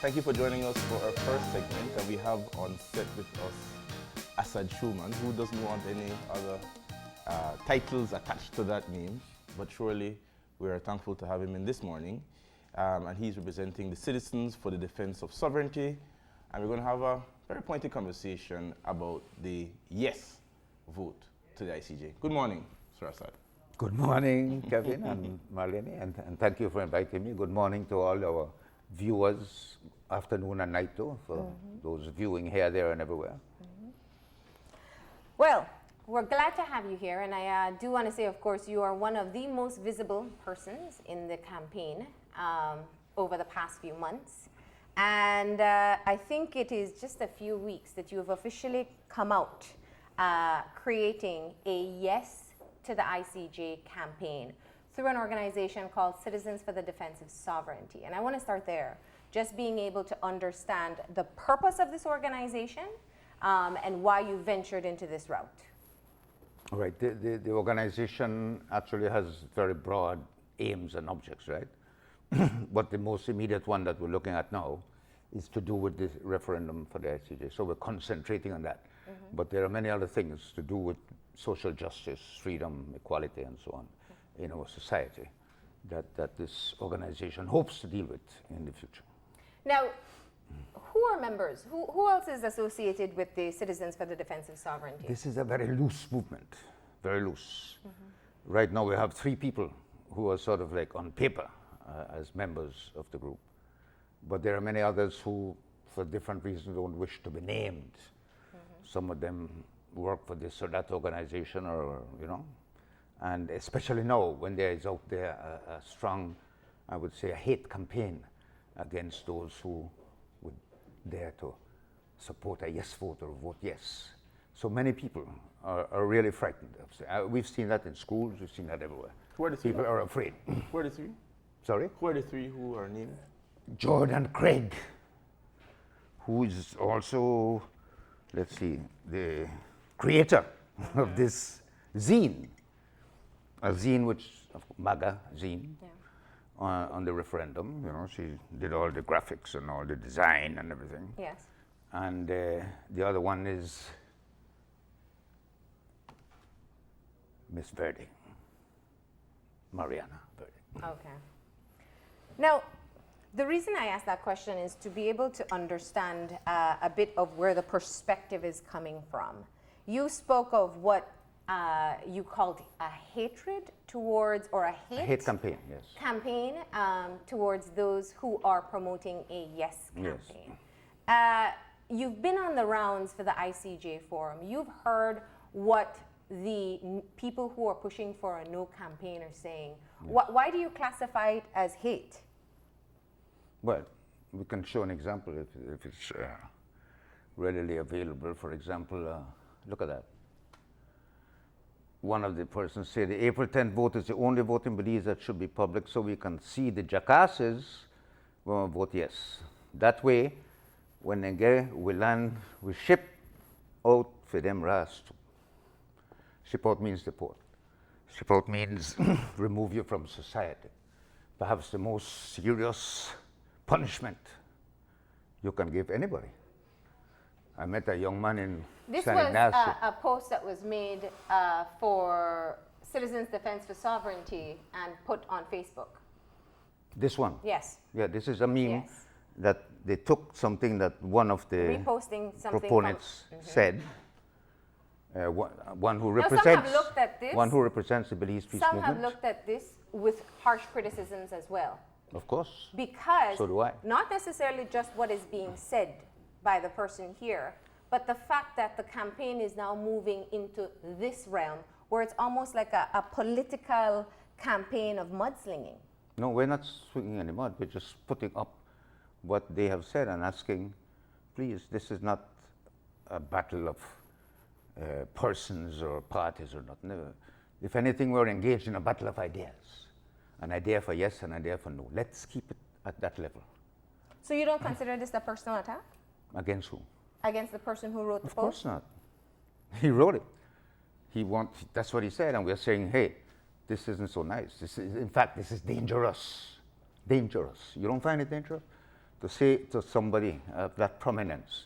Thank you for joining us for our first segment, and we have on set with us Assad Shoman, who doesn't want any other titles attached to that name, but surely we are thankful to have him in this morning. And he's representing the Citizens for the Defense of Sovereignty, and we're going to have a very pointed conversation about the yes vote to the ICJ. Good morning, Sir Assad. Good morning, Kevin and Marlene, and thank you for inviting me. Good morning to all our viewers, afternoon and night too, for those viewing here, there, and everywhere. Well, we're glad to have you here, and I do want to say, of course, you are one of the most visible persons in the campaign over the past few months. And I think it is just a few weeks that you have officially come out creating a yes to the ICJ campaign through an organization called Citizens for the Defense of Sovereignty. And I want to start there, just being able to understand the purpose of this organization and why you ventured into this route. All right, the organization actually has very broad aims and objects, right? But the most immediate one that we're looking at now is to do with the referendum for the ICJ. So we're concentrating on that. But there are many other things to do with social justice, freedom, equality, and so on in our society that this organization hopes to deal with in the future. Now, who are members? Who else is associated with the Citizens for the Defense of Sovereignty? This is a very loose movement, very loose. Right now we have 3 people who are sort of like on paper as members of the group. But there are many others who, for different reasons, don't wish to be named. Some of them work for this or that organization, or, you know, and especially now when there is out there a strong, I would say, a hate campaign against those who would dare to support a yes vote or vote yes. So many people are really frightened. We've seen that in schools, we've seen that everywhere. Who are the 3? People are afraid. Who are the 3? Sorry? Who are the 3 who are named? Jordan Craig, who is also, let's see, the creator of this zine, a zine which, MAGA zine, on the referendum. You know, she did all the graphics and all the design and everything. Yes. And the other one is Miss Verdi, Mariana Verdi. Okay. Now, the reason I asked that question is to be able to understand a bit of where the perspective is coming from. You spoke of what you called a hatred towards, or a hate campaign, yes. Campaign towards those who are promoting a yes campaign. Yes. You've been on the rounds for the ICJ forum. You've heard what the people who are pushing for a no campaign are saying. Yes. Why do you classify it as hate? Well, we can show an example if it's readily available. For example, look at that. One of the persons said the April 10th vote is the only vote in Belize that should be public, so we can see the jackasses will vote yes. That way, when they get, we land, we ship out for them ras. Ship out means deport. Ship out means remove you from society. Perhaps the most serious punishment you can give anybody. I met a young man in San Ignacio. This was a post that was made for Citizens Defense for Sovereignty and put on Facebook. This one? Yes. Yeah, this is a meme Yes. that they took something that one of the Reposting something proponents said. One who represents some have looked at this. One who represents the Belize peace Some movement. have looked at this with harsh criticisms as well. Of course. Because So do I. not necessarily just what is being said by the person here, but the fact that the campaign is now moving into this realm where it's almost like a political campaign of mudslinging. No, we're not swinging any mud. We're just putting up what they have said and asking, please, this is not a battle of persons or parties or not. Never. If anything, we're engaged in a battle of ideas. An idea for yes, an idea for no. Let's keep it at that level. So you don't consider this a personal attack? Against who? Against the person who wrote the Of post? course not. He wrote it. That's what he said, and we're saying, hey, this isn't so nice. In fact, this is dangerous. Dangerous. You don't find it dangerous? to say to somebody of that prominence,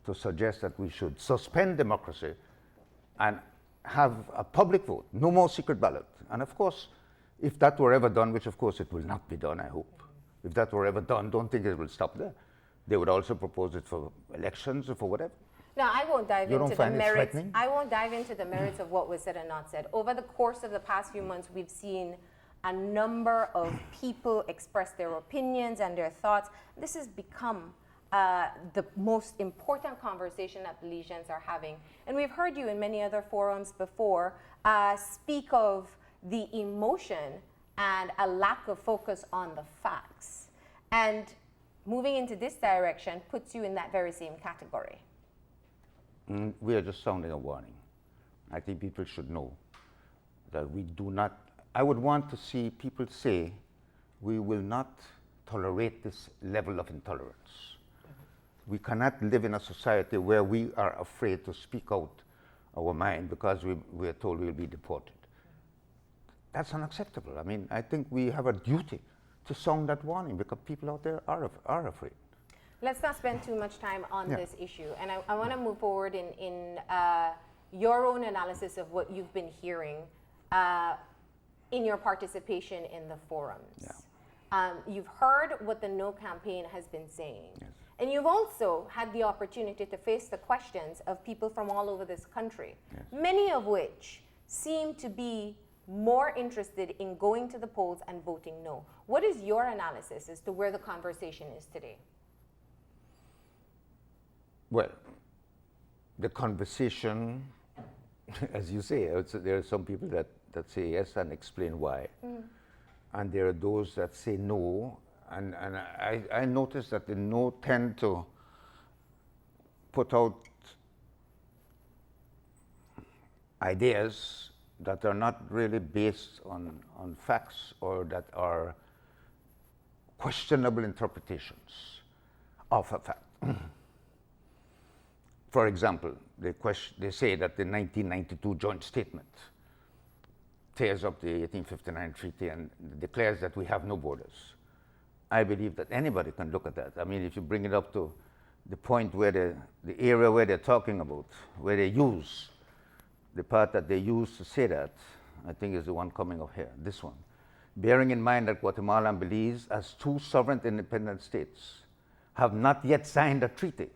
to suggest that we should suspend democracy and have a public vote, no more secret ballot. And of course, if that were ever done, which of course it will not be done, I hope, if that were ever done, don't think it will stop there. They would also propose it for elections or for whatever. Now, I won't dive You don't into the find it merits. threatening? I won't dive into the merits of what was said and not said. Over the course of the past few months, we've seen a number of people express their opinions and their thoughts. This has become the most important conversation that Belizeans are having. And we've heard you in many other forums before speak of the emotion and a lack of focus on the facts. And moving into this direction puts you in that very same category. We are just sounding a warning. I think people should know that we do not, I would want to see people say, we will not tolerate this level of intolerance. We cannot live in a society where we are afraid to speak out our mind because we are told we'll be deported. That's unacceptable. I mean, I think we have a duty to sound that warning because people out there are afraid. Let's not spend too much time on this issue. And I want to move forward in your own analysis of what you've been hearing in your participation in the forums. Yeah. You've heard what the No campaign has been saying. Yes. And you've also had the opportunity to face the questions of people from all over this country, Yes. many of which seem to be more interested in going to the polls and voting no. What is your analysis as to where the conversation is today? Well, the conversation, as you say, there are some people that say yes and explain why. And there are those that say no. And I notice that the no tend to put out ideas that are not really based on facts or that are questionable interpretations of a fact. For example, they say that the 1992 joint statement tears up the 1859 treaty and declares that we have no borders. I believe that anybody can look at that. I mean, if you bring it up to the point where the area where they're talking about, where they use, the part that they use to say that, I think is the one coming up here, this one. Bearing in mind that Guatemala and Belize, as two sovereign independent states, have not yet signed a treaty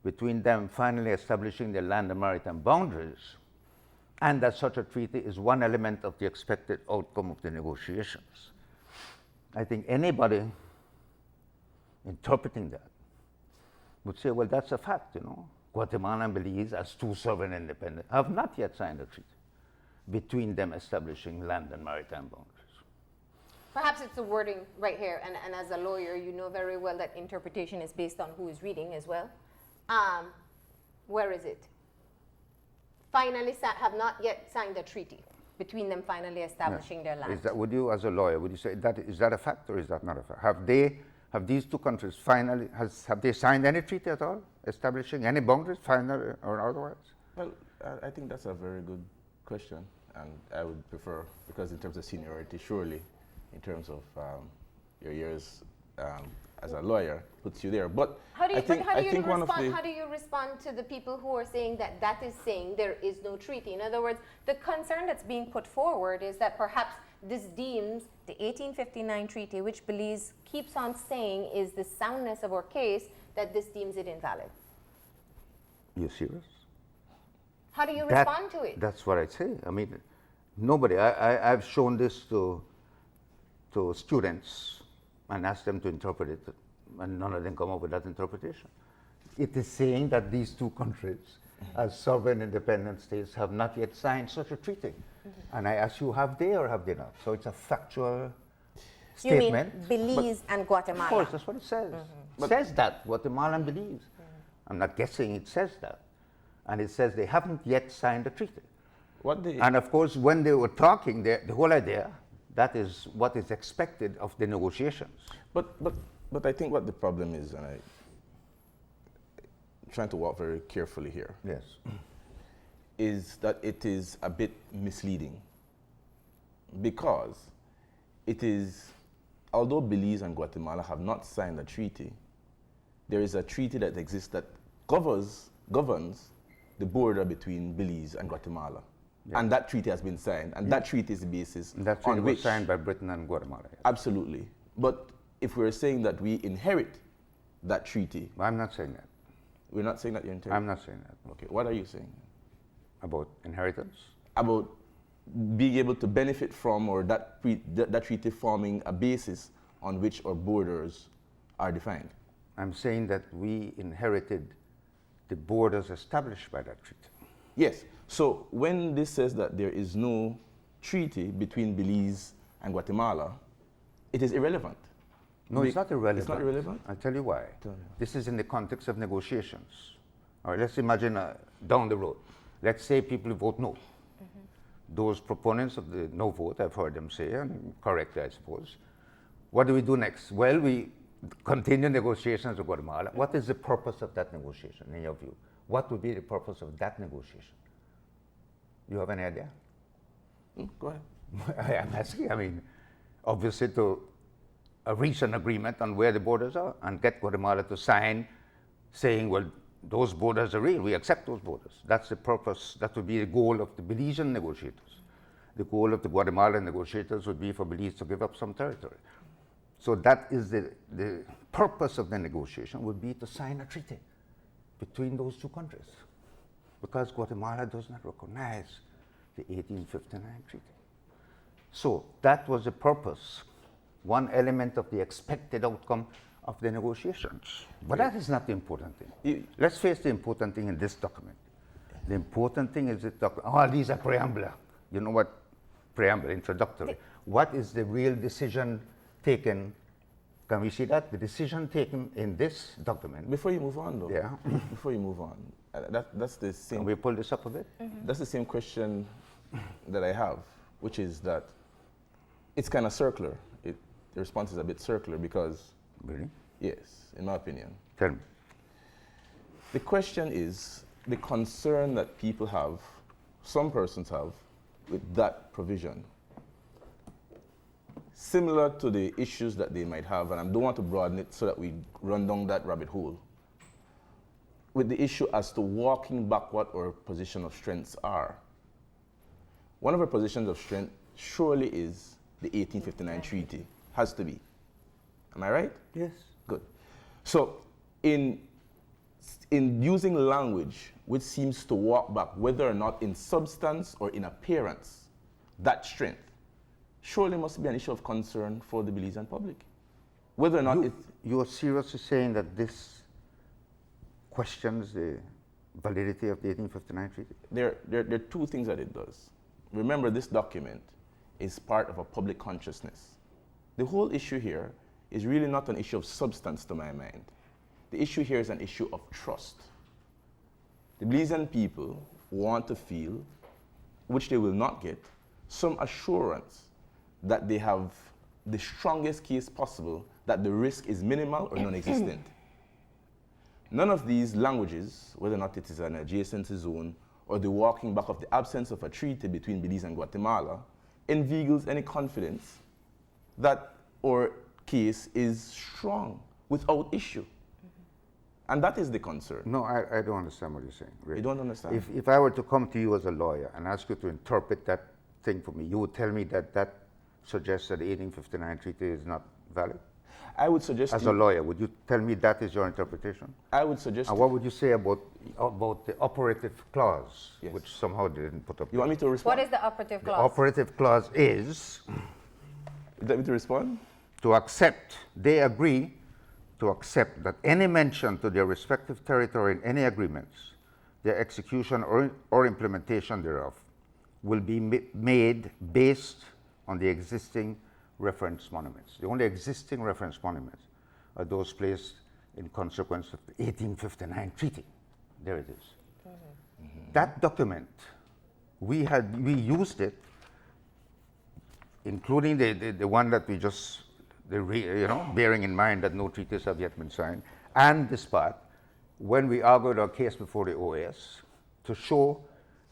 between them finally establishing their land and maritime boundaries, and that such a treaty is one element of the expected outcome of the negotiations. I think anybody interpreting that would say, well, that's a fact, you know. Guatemala and Belize, as two sovereign independent, have not yet signed a treaty between them establishing land and maritime boundaries. Perhaps it's the wording right here, and as a lawyer, you know very well that interpretation is based on who is reading as well. Where is it? Finally, have not yet signed a treaty between them finally establishing their land. Is that, would you, as a lawyer, would you say that is that a fact or is that not a fact? Have these two countries finally, have they signed any treaty at all, establishing any boundaries, final or otherwise? Well, I think that's a very good question, and I would prefer, because in terms of seniority, surely, in terms of your years as a lawyer, puts you there. But how do you respond to the people who are saying that that is saying there is no treaty? In other words, the concern that's being put forward is that perhaps this deems the 1859 treaty, which Belize keeps on saying is the soundness of our case, that this deems it invalid. You serious? How do you respond to it? That's what I say. I mean, nobody. I've shown this to students and asked them to interpret it, and none of them come up with that interpretation. It is saying that these two countries, as sovereign independent states, have not yet signed such a treaty. And I ask you, have they or have they not? So it's a factual statement. You mean Belize and Guatemala? Of course, that's what it says. It says that, Guatemala and Belize. I'm not guessing, it says that. And it says they haven't yet signed a treaty. And of course, when they were talking, the whole idea, that is what is expected of the negotiations. But I think what the problem is, and I'm trying to walk very carefully here, yes, is that it is a bit misleading. Because it is, although Belize and Guatemala have not signed a treaty, there is a treaty that exists that governs the border between Belize and Guatemala. Yeah. And that treaty has been signed, and that treaty is the basis That treaty on was which... signed by Britain and Guatemala. Yes. Absolutely. But if we're saying that we inherit that treaty... I'm not saying that. We're not saying that you inherit? I'm not saying that. Okay, what are you saying? About inheritance? About being able to benefit from, or that treaty forming a basis on which our borders are defined. I'm saying that we inherited the borders established by that treaty. Yes. So when this says that there is no treaty between Belize and Guatemala, it is irrelevant. No, it's not irrelevant. It's not irrelevant? I'll tell you why. Tell me. This is in the context of negotiations. All right, let's imagine down the road. Let's say people vote no. Those proponents of the no vote, I've heard them say, and correctly, I suppose. What do we do next? Well, we continue negotiations with Guatemala. What is the purpose of that negotiation, in your view? What would be the purpose of that negotiation? You have any idea? Go ahead. I'm asking. I mean, obviously to reach an agreement on where the borders are and get Guatemala to sign saying, well, those borders are real, we accept those borders. That's the purpose, that would be the goal of the Belizean negotiators. The goal of the Guatemalan negotiators would be for Belize to give up some territory. So that is the purpose of the negotiation, would be to sign a treaty between those two countries, because Guatemala does not recognize the 1859 treaty. So that was the purpose, one element of the expected outcome of the negotiations. But that is not the important thing. Let's face the important thing in this document. The important thing is the document. Oh, these are preamble. You know what? Preamble, introductory. What is the real decision taken? Can we see that? The decision taken in this document. Before you move on, though. Yeah. Before you move on, that's the same. Can we pull this up a bit? That's the same question that I have, which is that it's kind of circular. The response is a bit circular because... Really? Yes, in my opinion. Tell me. The question is the concern that people have, some persons have, with that provision. Similar to the issues that they might have, and I don't want to broaden it so that we run down that rabbit hole, with the issue as to walking back what our position of strengths are. One of our positions of strength surely is the 1859 treaty. Has to be. Am I right? Yes. Good. So in using language which seems to walk back, whether or not in substance or in appearance, that strength surely must be an issue of concern for the Belizean public. Whether or not you are seriously saying that this questions the validity of the 1859 treaty? There are two things that it does. Remember, this document is part of a public consciousness. The whole issue here is really not an issue of substance to my mind. The issue here is an issue of trust. The Belizean people want to feel, which they will not get, some assurance that they have the strongest case possible that the risk is minimal or non-existent. None of these languages, whether or not it is an adjacency zone or the walking back of the absence of a treaty between Belize and Guatemala, inveigles any confidence that our case is strong, without issue. And that is the concern. No, I don't understand what you're saying. Really. You don't understand? If I were to come to you as a lawyer and ask you to interpret that thing for me, you would tell me that that suggests that the 1859 treaty is not valid? I would suggest as a lawyer, would you tell me that is your interpretation? I would suggest... And what would you say about the operative clause, yes, which somehow they didn't put up? You want me to respond? What is the operative clause? The operative clause is... Would you like me to respond? To accept, they agree to accept that any mention to their respective territory in any agreements, their execution or implementation thereof, will be made based on the existing reference monuments. The only existing reference monuments are those placed in consequence of the 1859 treaty. There it is. That document, we used it, including the one that we just, bearing in mind that no treaties have yet been signed, and this part, when we argued our case before the OAS, to show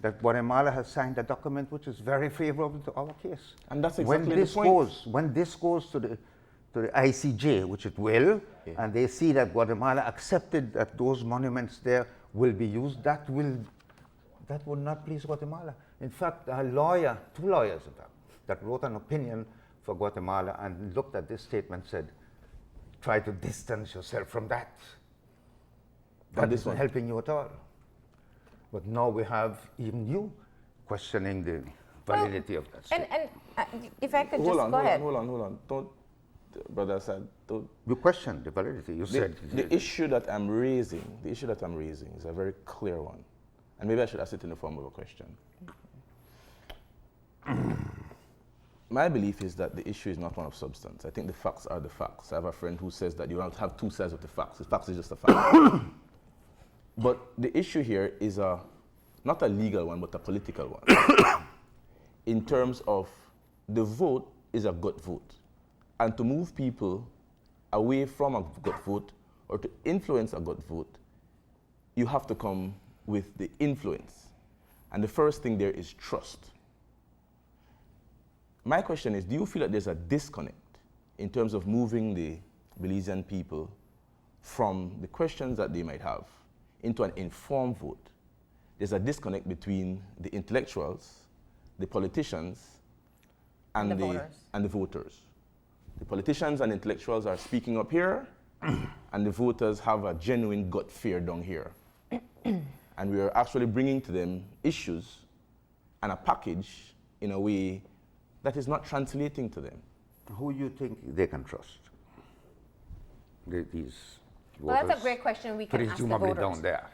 that Guatemala has signed a document which is very favorable to our case. And that's exactly the point. When this goes to to the ICJ, which it will, Yeah. and they see that Guatemala accepted that those monuments there will be used, that would not please Guatemala. In fact, a lawyer, 2 lawyers in fact, that wrote an opinion for Guatemala and looked at this statement, said, try to distance yourself from that. That isn't helping you at all. But now we have even you questioning the validity of that statement. And if I could go ahead. Hold on. Don't, Brother Assad, don't. You questioned the validity. You said The issue that I'm raising is a very clear one. And maybe I should ask it in the form of a question. My belief is that the issue is not one of substance. I think the facts are the facts. I have a friend who says that you don't have 2 sides of the facts. The facts is just a fact. But the issue here is not a legal one, but a political one. In terms of the vote is a gut vote. And to move people away from a gut vote or to influence a gut vote, you have to come with the influence. And the first thing there is trust. My question is, do you feel that there's a disconnect in terms of moving the Belizean people from the questions that they might have into an informed vote? There's a disconnect between the intellectuals, the politicians, and the voters. The politicians and intellectuals are speaking up here, and the voters have a genuine gut fear down here. And we are actually bringing to them issues and a package in a way that is not translating to them. Who you think they can trust? These Well, voters? that's a great question we can ask the Presumably voters. down there.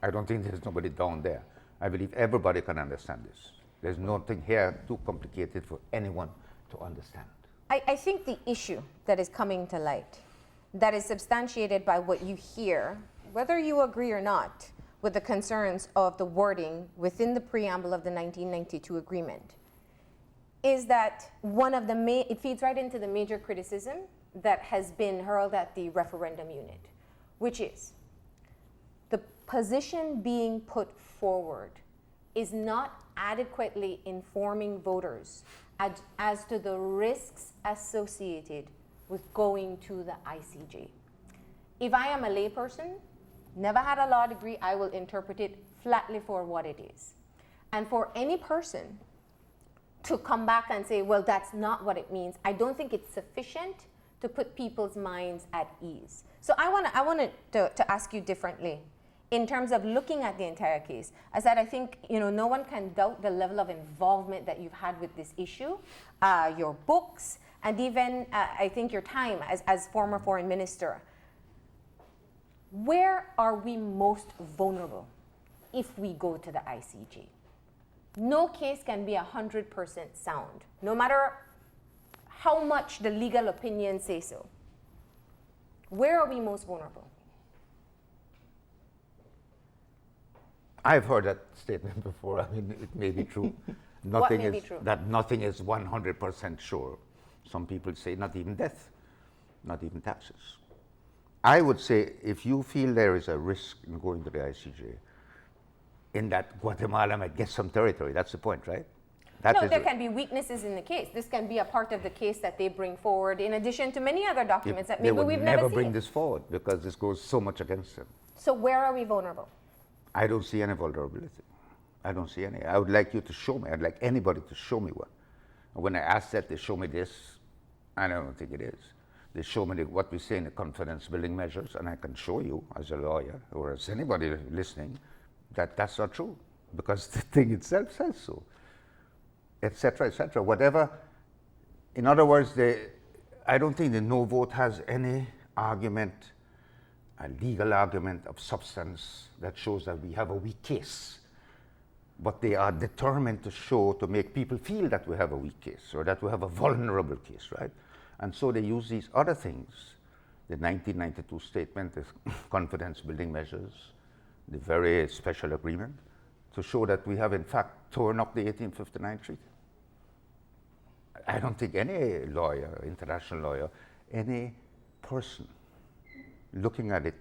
I don't think there's nobody down there. I believe everybody can understand this. There's nothing here too complicated for anyone to understand. I think the issue that is coming to light, that is substantiated by what you hear, whether you agree or not, with the concerns of the wording within the preamble of the 1992 agreement, is that one of the it feeds right into the major criticism that has been hurled at the referendum unit, which is the position being put forward is not adequately informing voters as to the risks associated with going to the ICJ. If I am a layperson, never had a law degree, I will interpret it flatly for what it is. And for any person to come back and say, well, that's not what it means, I don't think it's sufficient to put people's minds at ease. So I wanted to ask you differently. In terms of looking at the entire case, I said I think no one can doubt the level of involvement that you've had with this issue, your books, and even I think your time as former foreign minister. Where are we most vulnerable if we go to the ICJ? No case can be 100% sound, no matter how much the legal opinions say so. Where are we most vulnerable? I've heard that statement before. I mean, it may be true. What may be true? That nothing is 100% sure. Some people say not even death, not even taxes. I would say if you feel there is a risk in going to the ICJ, in that Guatemala might get some territory, that's the point, right? There can be weaknesses in the case. This can be a part of the case that they bring forward in addition to many other documents that maybe we've never seen. They would never bring this forward because this goes so much against them. So where are we vulnerable? I don't see any vulnerability. I don't see any. I would like you to show me. I'd like anybody to show me one. When I ask that, they show me this. I don't think it is. They show me what we say in the confidence building measures, and I can show you as a lawyer or as anybody listening that that's not true because the thing itself says so, etc., etc. Whatever. In other words, I don't think the no vote has any argument, a legal argument of substance that shows that we have a weak case. But they are determined to make people feel that we have a weak case or that we have a vulnerable case, right? And so they use these other things, the 1992 statement, the confidence building measures, the very special agreement, to show that we have in fact torn up the 1859 treaty. I don't think any lawyer, international lawyer, any person looking at it,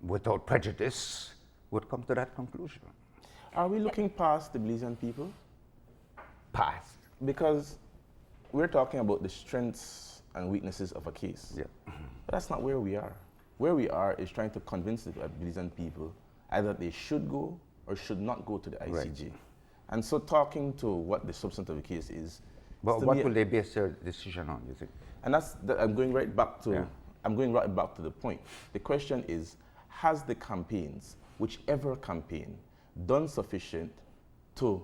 without prejudice, would come to that conclusion. Are we looking past the Belizean people? Past. Because we're talking about the strengths and weaknesses of a case. Yeah. But that's not where we are. Where we are is trying to convince the Belizean people either they should go or should not go to the ICJ. Right. And so talking to what the substance of the case is. But to what me- will they base their decision on, you think? And I'm going right back to Yeah. I'm going right back to the point. The question is, has the campaigns, whichever campaign, done sufficient to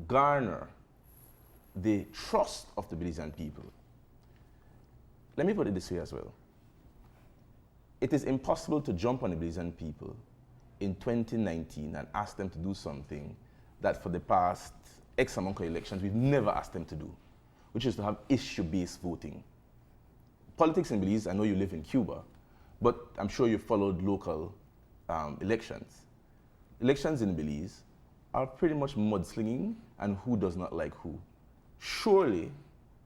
garner the trust of the Belizean people? Let me put it this way as well. It is impossible to jump on the Belizean people in 2019 and ask them to do something that for the past X amount of elections we've never asked them to do, which is to have issue-based voting. Politics in Belize, I know you live in Cuba, but I'm sure you followed local elections. Elections in Belize are pretty much mudslinging and who does not like who. Surely,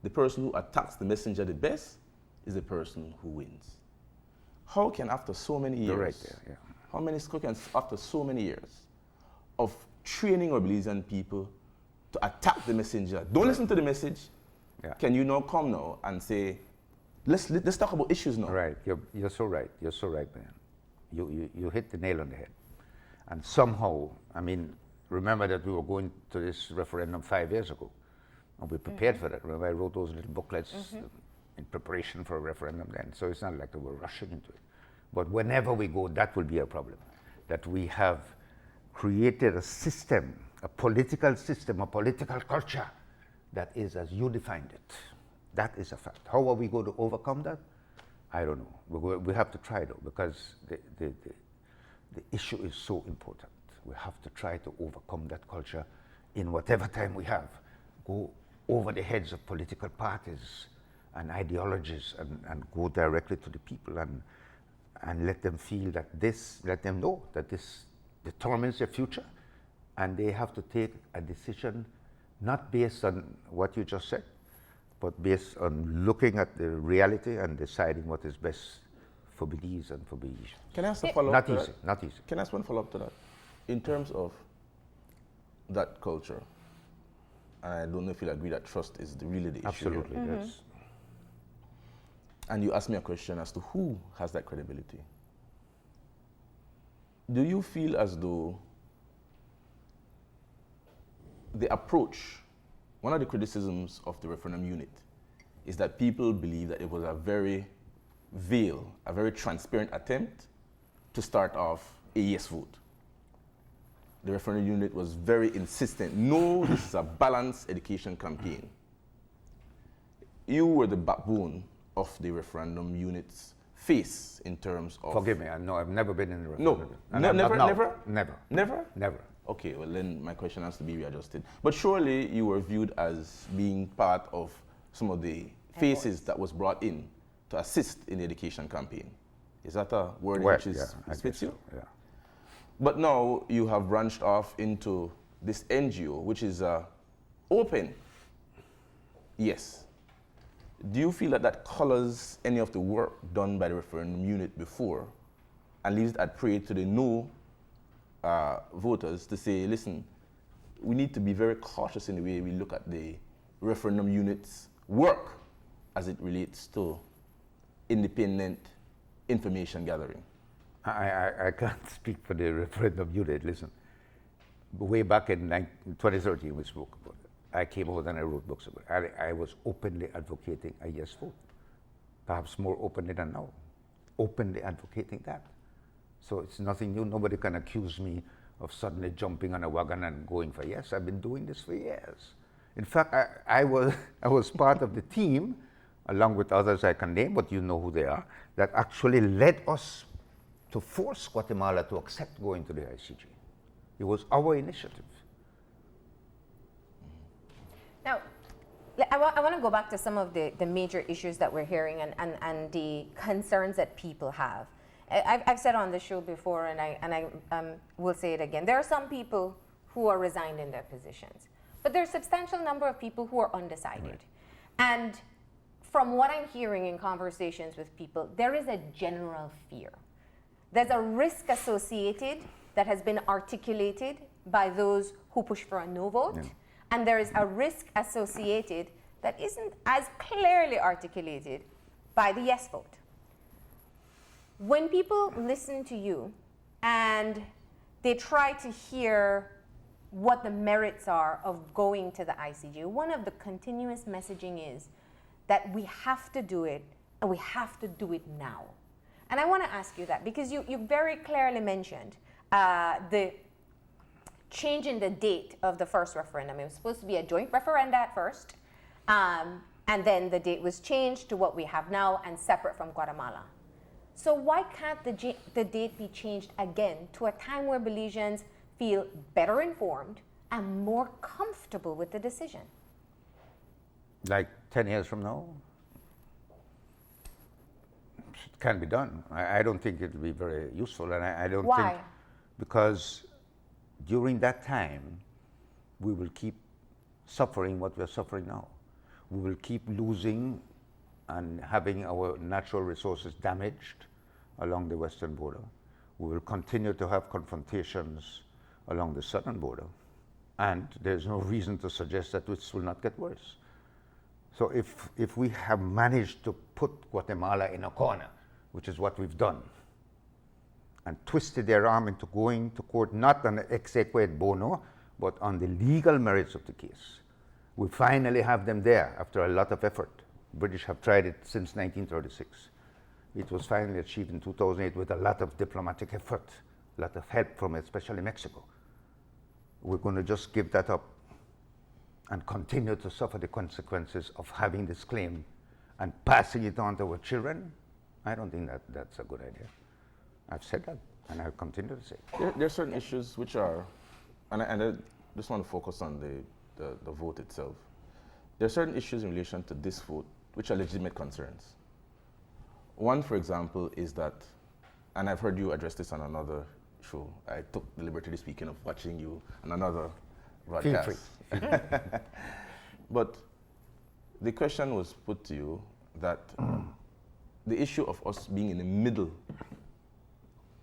the person who attacks the messenger the best is the person who wins. How can after so many years, You're right there, yeah. After so many years of training our Belizean people to attack the messenger, don't listen to the message, Yeah. can you now come now and say, let's talk about issues now? Right, you're so right. You're so right, man. You hit the nail on the head. And somehow, I mean, remember that we were going to this referendum 5 years ago, and we prepared for that. Remember, I wrote those little booklets in preparation for a referendum then. So it's not like we were rushing into it. But whenever we go, that will be a problem. That we have created a system, a political system, a political culture that is as you defined it. That is a fact. How are we going to overcome that? I don't know. We have to try though, because the issue is so important. We have to try to overcome that culture in whatever time we have. Go over the heads of political parties and ideologies and go directly to the people and let them feel that let them know that this determines their future, and they have to take a decision not based on what you just said, but based on looking at the reality and deciding what is best for Belize and for Belize. Can I ask a follow-up to Not easy, that? not easy. Can I ask one follow-up to that? In terms of that culture, and I don't know if you'll agree that trust is really the issue here. Absolutely, yes. And you asked me a question as to who has that credibility. Do you feel as though the approach, one of the criticisms of the referendum unit is that people believe that it was a very veiled, a very transparent attempt to start off a yes vote. The referendum unit was very insistent. No, this is a balanced education campaign. You were the backbone of the referendum unit's face in terms of... Forgive me, I've never been in a No, referendum. And I'm not never, now. never? Never. Never? Never. Okay, well then my question has to be readjusted. But surely you were viewed as being part of some of the faces that was brought in to assist in the education campaign. Is that a word Well, which is, yeah, I fits guess you? so, yeah. But now you have branched off into this NGO, which is open. Yes. Do you feel that that colors any of the work done by the referendum unit before and leaves it at prey to the no voters to say, listen, we need to be very cautious in the way we look at the referendum unit's work as it relates to independent information gathering? I can't speak for the referendum unit. Listen, way back in 2013 we spoke about it. I came out and I wrote books about it. I was openly advocating a yes vote, perhaps more openly than now, openly advocating that. So it's nothing new. Nobody can accuse me of suddenly jumping on a wagon and going for yes. I've been doing this for years. In fact, I was part of the team, along with others I can name, but you know who they are, that actually led us to force Guatemala to accept going to the ICJ. It was our initiative. Now, I want to go back to some of the major issues that we're hearing and the concerns that people have. I've said on the show before, and I will say it again. There are some people who are resigned in their positions, but there's a substantial number of people who are undecided. Right. And from what I'm hearing in conversations with people, there is a general fear. There's a risk associated that has been articulated by those who push for a no vote, and there is a risk associated that isn't as clearly articulated by the yes vote. When people listen to you and they try to hear what the merits are of going to the ICJ, one of the continuous messaging is that we have to do it, and we have to do it now. And I want to ask you that because you very clearly mentioned the change in the date of the first referendum. It was supposed to be a joint referenda at first, and then the date was changed to what we have now and separate from Guatemala. So why can't the date be changed again to a time where Belizeans feel better informed and more comfortable with the decision? Like 10 years from now? It can be done. I don't think it will be very useful, and I don't Why? think, because during that time, we will keep suffering what we're suffering now. We will keep losing and having our natural resources damaged along the western border. We will continue to have confrontations along the southern border, and there's no reason to suggest that this will not get worse. So if we have managed to put Guatemala in a corner, which is what we've done, and twisted their arm into going to court not on exequat bono, but on the legal merits of the case, we finally have them there after a lot of effort. British have tried it since 1936. It was finally achieved in 2008 with a lot of diplomatic effort, a lot of help from especially Mexico. We're going to just give that up and continue to suffer the consequences of having this claim and passing it on to our children? I don't think that's a good idea. I've said that, and I'll continue to say it. There are certain issues which are, and I just want to focus on the vote itself. There are certain issues in relation to this vote which are legitimate concerns. One, for example, is that, and I've heard you address this on another show. I took the liberty this weekend of watching you on another broadcast. Feel free. But the question was put to you that the issue of us being in the middle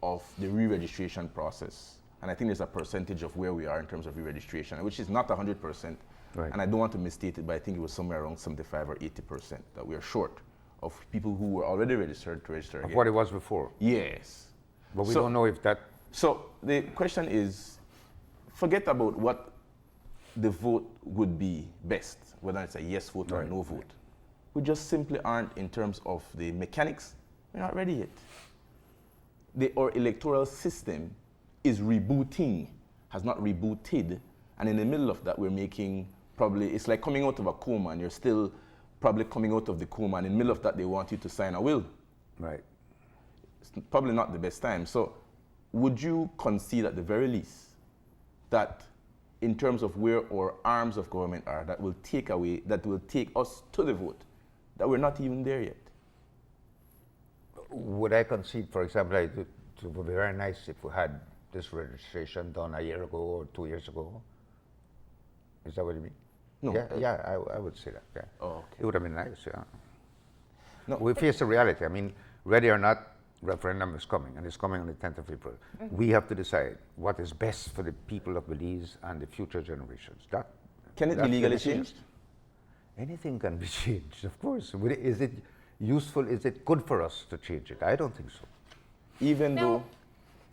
of the re-registration process, and I think there's a percentage of where we are in terms of re-registration, which is not 100%, right. And I don't want to misstate it, but I think it was somewhere around 75 or 80% that we are short of people who were already registered to register again. Of what it was before. Yes. But we don't know if that... So the question is, forget about what the vote would be best, whether it's a yes vote or a no vote. We just simply aren't, in terms of the mechanics, we're not ready yet. Our electoral system is rebooting, has not rebooted, and in the middle of that we're making probably, it's like coming out of a coma and you're still probably coming out of the coma, and in the middle of that they want you to sign a will. Right. It's probably not the best time. So would you concede at the very least that in terms of where our arms of government are, that will take us to the vote, that we're not even there yet? Would I concede, for example, it would be very nice if we had this registration done a year ago or 2 years ago? Is that what you mean? No. Yeah, I would say that, yeah. Oh, okay. It would have been nice, yeah. No. We face the reality. I mean, ready or not, referendum is coming, and it's coming on the 10th of April. Mm-hmm. We have to decide what is best for the people of Belize and the future generations. Can it be legally changed? Anything can be changed, of course. Is it useful? Is it good for us to change it? I don't think so. Even though...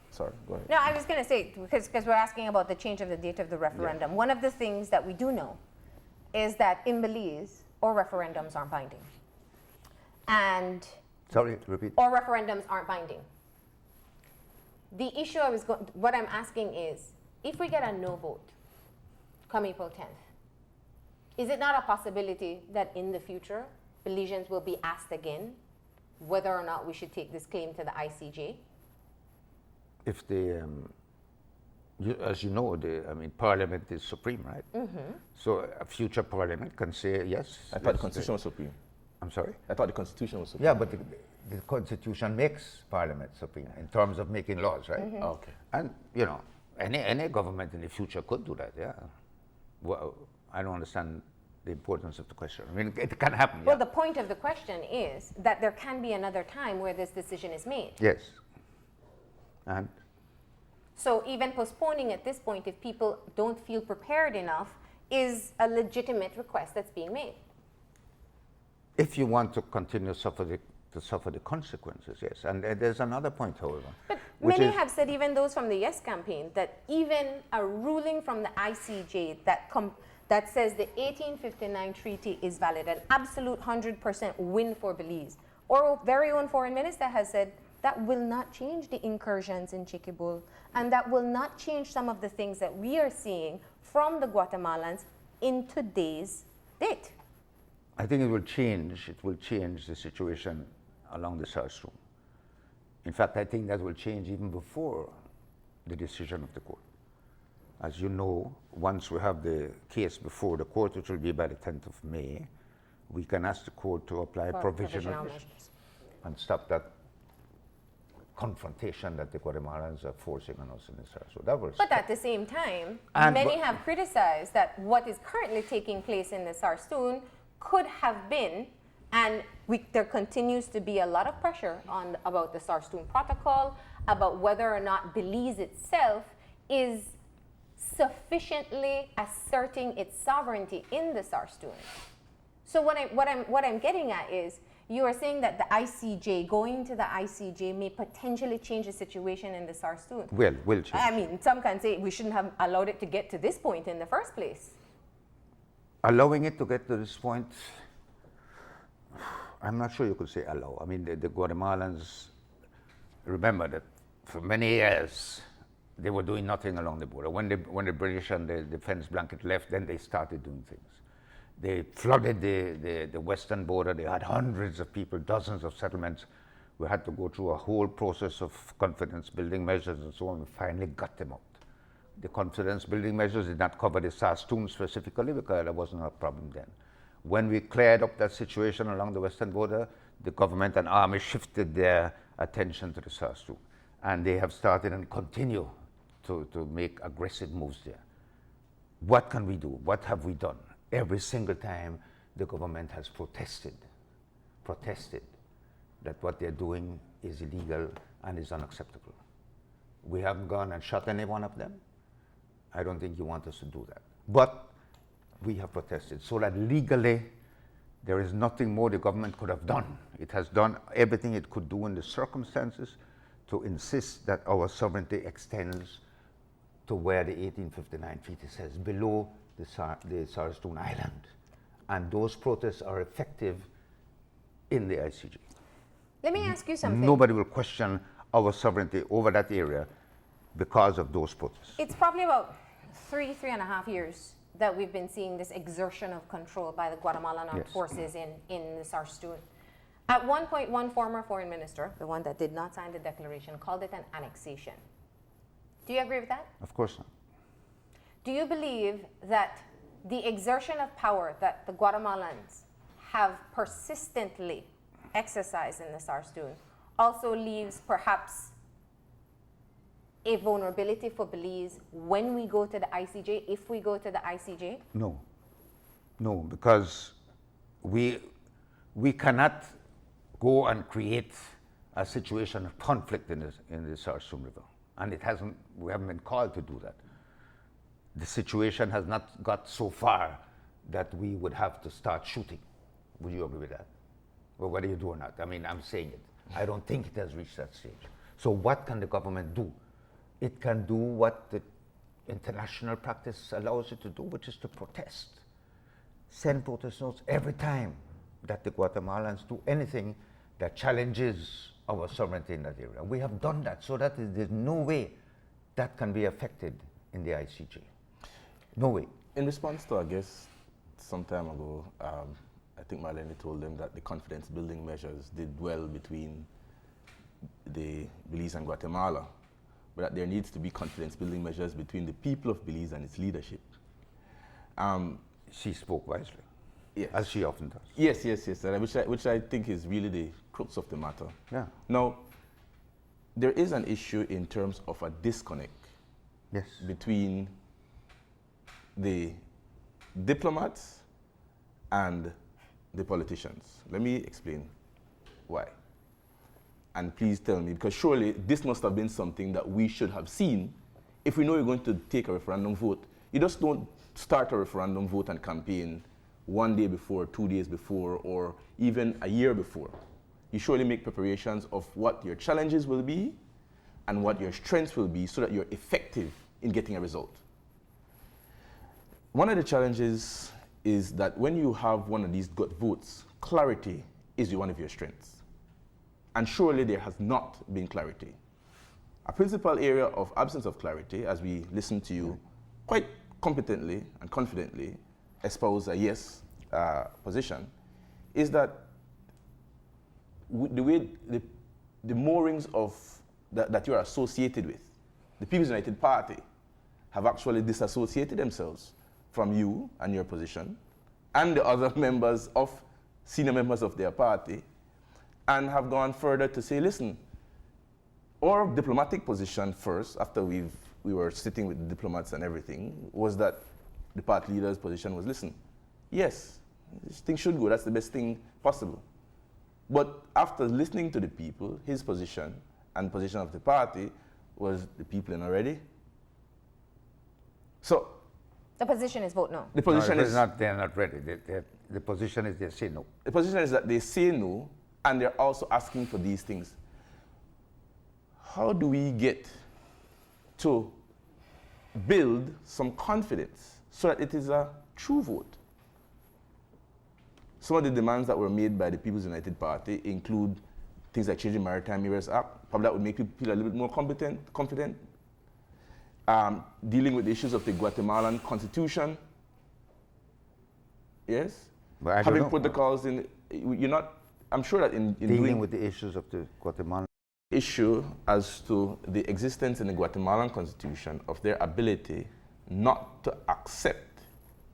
Sorry, go ahead. No, I was going to say, because we're asking about the change of the date of the referendum. Yeah. One of the things that we do know is that in Belize, all referendums aren't binding. And... Sorry, repeat. All referendums aren't binding. The issue what I'm asking is, if we get a no vote come April 10th, is it not a possibility that in the future, Belizeans will be asked again whether or not we should take this claim to the ICJ? If as you know, Parliament is supreme, right? Mm-hmm. So a future Parliament can say yes. I thought the Constitution was supreme. I'm sorry? I thought the Constitution was supreme. Yeah, but the Constitution makes Parliament supreme in terms of making laws, right? Mm-hmm. Okay. And, any government in the future could do that, yeah. Well, I don't understand the importance of the question. I mean, it can happen, Well, the point of the question is that there can be another time where this decision is made. Yes. And? So even postponing at this point, if people don't feel prepared enough, is a legitimate request that's being made. if you want to continue to suffer the consequences, yes. And there's another point, however. But many have said, even those from the Yes campaign, that even a ruling from the ICJ that says the 1859 treaty is valid, an absolute 100% win for Belize. Our very own foreign minister has said that will not change the incursions in Chiquibul, and that will not change some of the things that we are seeing from the Guatemalans in today's date. I think it will change the situation along the South Stream. In fact, I think that will change even before the decision of the court. As you know, once we have the case before the court, which will be by the 10th of May, we can ask the court to apply provisional measures and stop that confrontation that the Guatemalans are forcing on us in the South. So that was. But at the same time, many have criticized that what is currently taking place in the Sarstoon could have been, and there continues to be a lot of pressure about the Sarstoon Protocol, about whether or not Belize itself is sufficiently asserting its sovereignty in the Sarstoon. So what I'm getting at is, you are saying that the ICJ, going to the ICJ, may potentially change the situation in the Sarstoon. Will change. I mean, some can say we shouldn't have allowed it to get to this point in the first place. Allowing it to get to this point, I'm not sure you could say allow. I mean, the Guatemalans, remember that for many years, they were doing nothing along the border. When the British and the defense blanket left, then they started doing things. They flooded the western border. They had hundreds of people, dozens of settlements. We had to go through a whole process of confidence building measures and so on. We finally got them out. The confidence building measures did not cover the Sarstoon specifically because there wasn't a problem then. When we cleared up that situation along the western border, the government and army shifted their attention to the Sarstoon. And they have started and continue to make aggressive moves there. What can we do? What have we done? Every single time the government has protested that what they're doing is illegal and is unacceptable. We haven't gone and shot any one of them. I don't think you want us to do that. But we have protested so that legally there is nothing more the government could have done. It has done everything it could do in the circumstances to insist that our sovereignty extends to where the 1859 treaty says, below the Sarstoon Island. And those protests are effective in the ICJ. Let me ask you something. Nobody will question our sovereignty over that area because of those protests. It's probably about three and a half years that we've been seeing this exertion of control by the Guatemalan armed forces in the Sarstoon. At one point, one former foreign minister, the one that did not sign the declaration, called it an annexation. Do you agree with that? Of course not. Do you believe that the exertion of power that the Guatemalans have persistently exercised in the Sarstoon also leaves perhaps a vulnerability for Belize when we go to the ICJ, if we go to the ICJ? No, because we cannot go and create a situation of conflict in the Sarstoon River. And we haven't been called to do that. The situation has not got so far that we would have to start shooting. Would you agree with that? Well, whether you do or not, I mean, I'm saying it. I don't think it has reached that stage. So what can the government do? It can do what the international practice allows it to do, which is to protest. Send protest notes every time that the Guatemalans do anything that challenges our sovereignty in that area. We have done that, so that there's no way that can be affected in the ICJ. No way. In response to, I guess, some time ago, I think Marlene told them that the confidence building measures did well between the Belize and Guatemala, but that there needs to be confidence building measures between the people of Belize and its leadership. She spoke wisely, yes. As she often does. Yes, which I think is really the crux of the matter. Yeah. Now, there is an issue in terms of a disconnect between the diplomats and the politicians. Let me explain why. And please tell me, because surely this must have been something that we should have seen. If we know you're going to take a referendum vote, you just don't start a referendum vote and campaign 1 day before, 2 days before, or even a year before. You surely make preparations of what your challenges will be and what your strengths will be so that you're effective in getting a result. One of the challenges is that when you have one of these gut votes, clarity is one of your strengths. And surely there has not been clarity. A principal area of absence of clarity, as we listen to you quite competently and confidently espouse a yes position, is that the way the moorings of that you are associated with, the People's United Party, have actually disassociated themselves from you and your position, and the other senior members of their party, and have gone further to say, listen, our diplomatic position first, after we were sitting with diplomats and everything, was that the party leader's position was, listen, yes, this thing should go, that's the best thing possible. But after listening to the people, his position and the position of the party was the people are not ready. So the position is vote no. The position is not they're not ready. The position is they say no. The position is that they say no, and they're also asking for these things. How do we get to build some confidence so that it is a true vote? Some of the demands that were made by the People's United Party include things like changing Maritime Areas Act. Probably that would make people feel a little bit more confident. Dealing with the issues of the Guatemalan Constitution. Yes? But having protocols in, you're not, I'm sure that in dealing with the issues of the Guatemalan issue as to the existence in the Guatemalan Constitution of their ability not to accept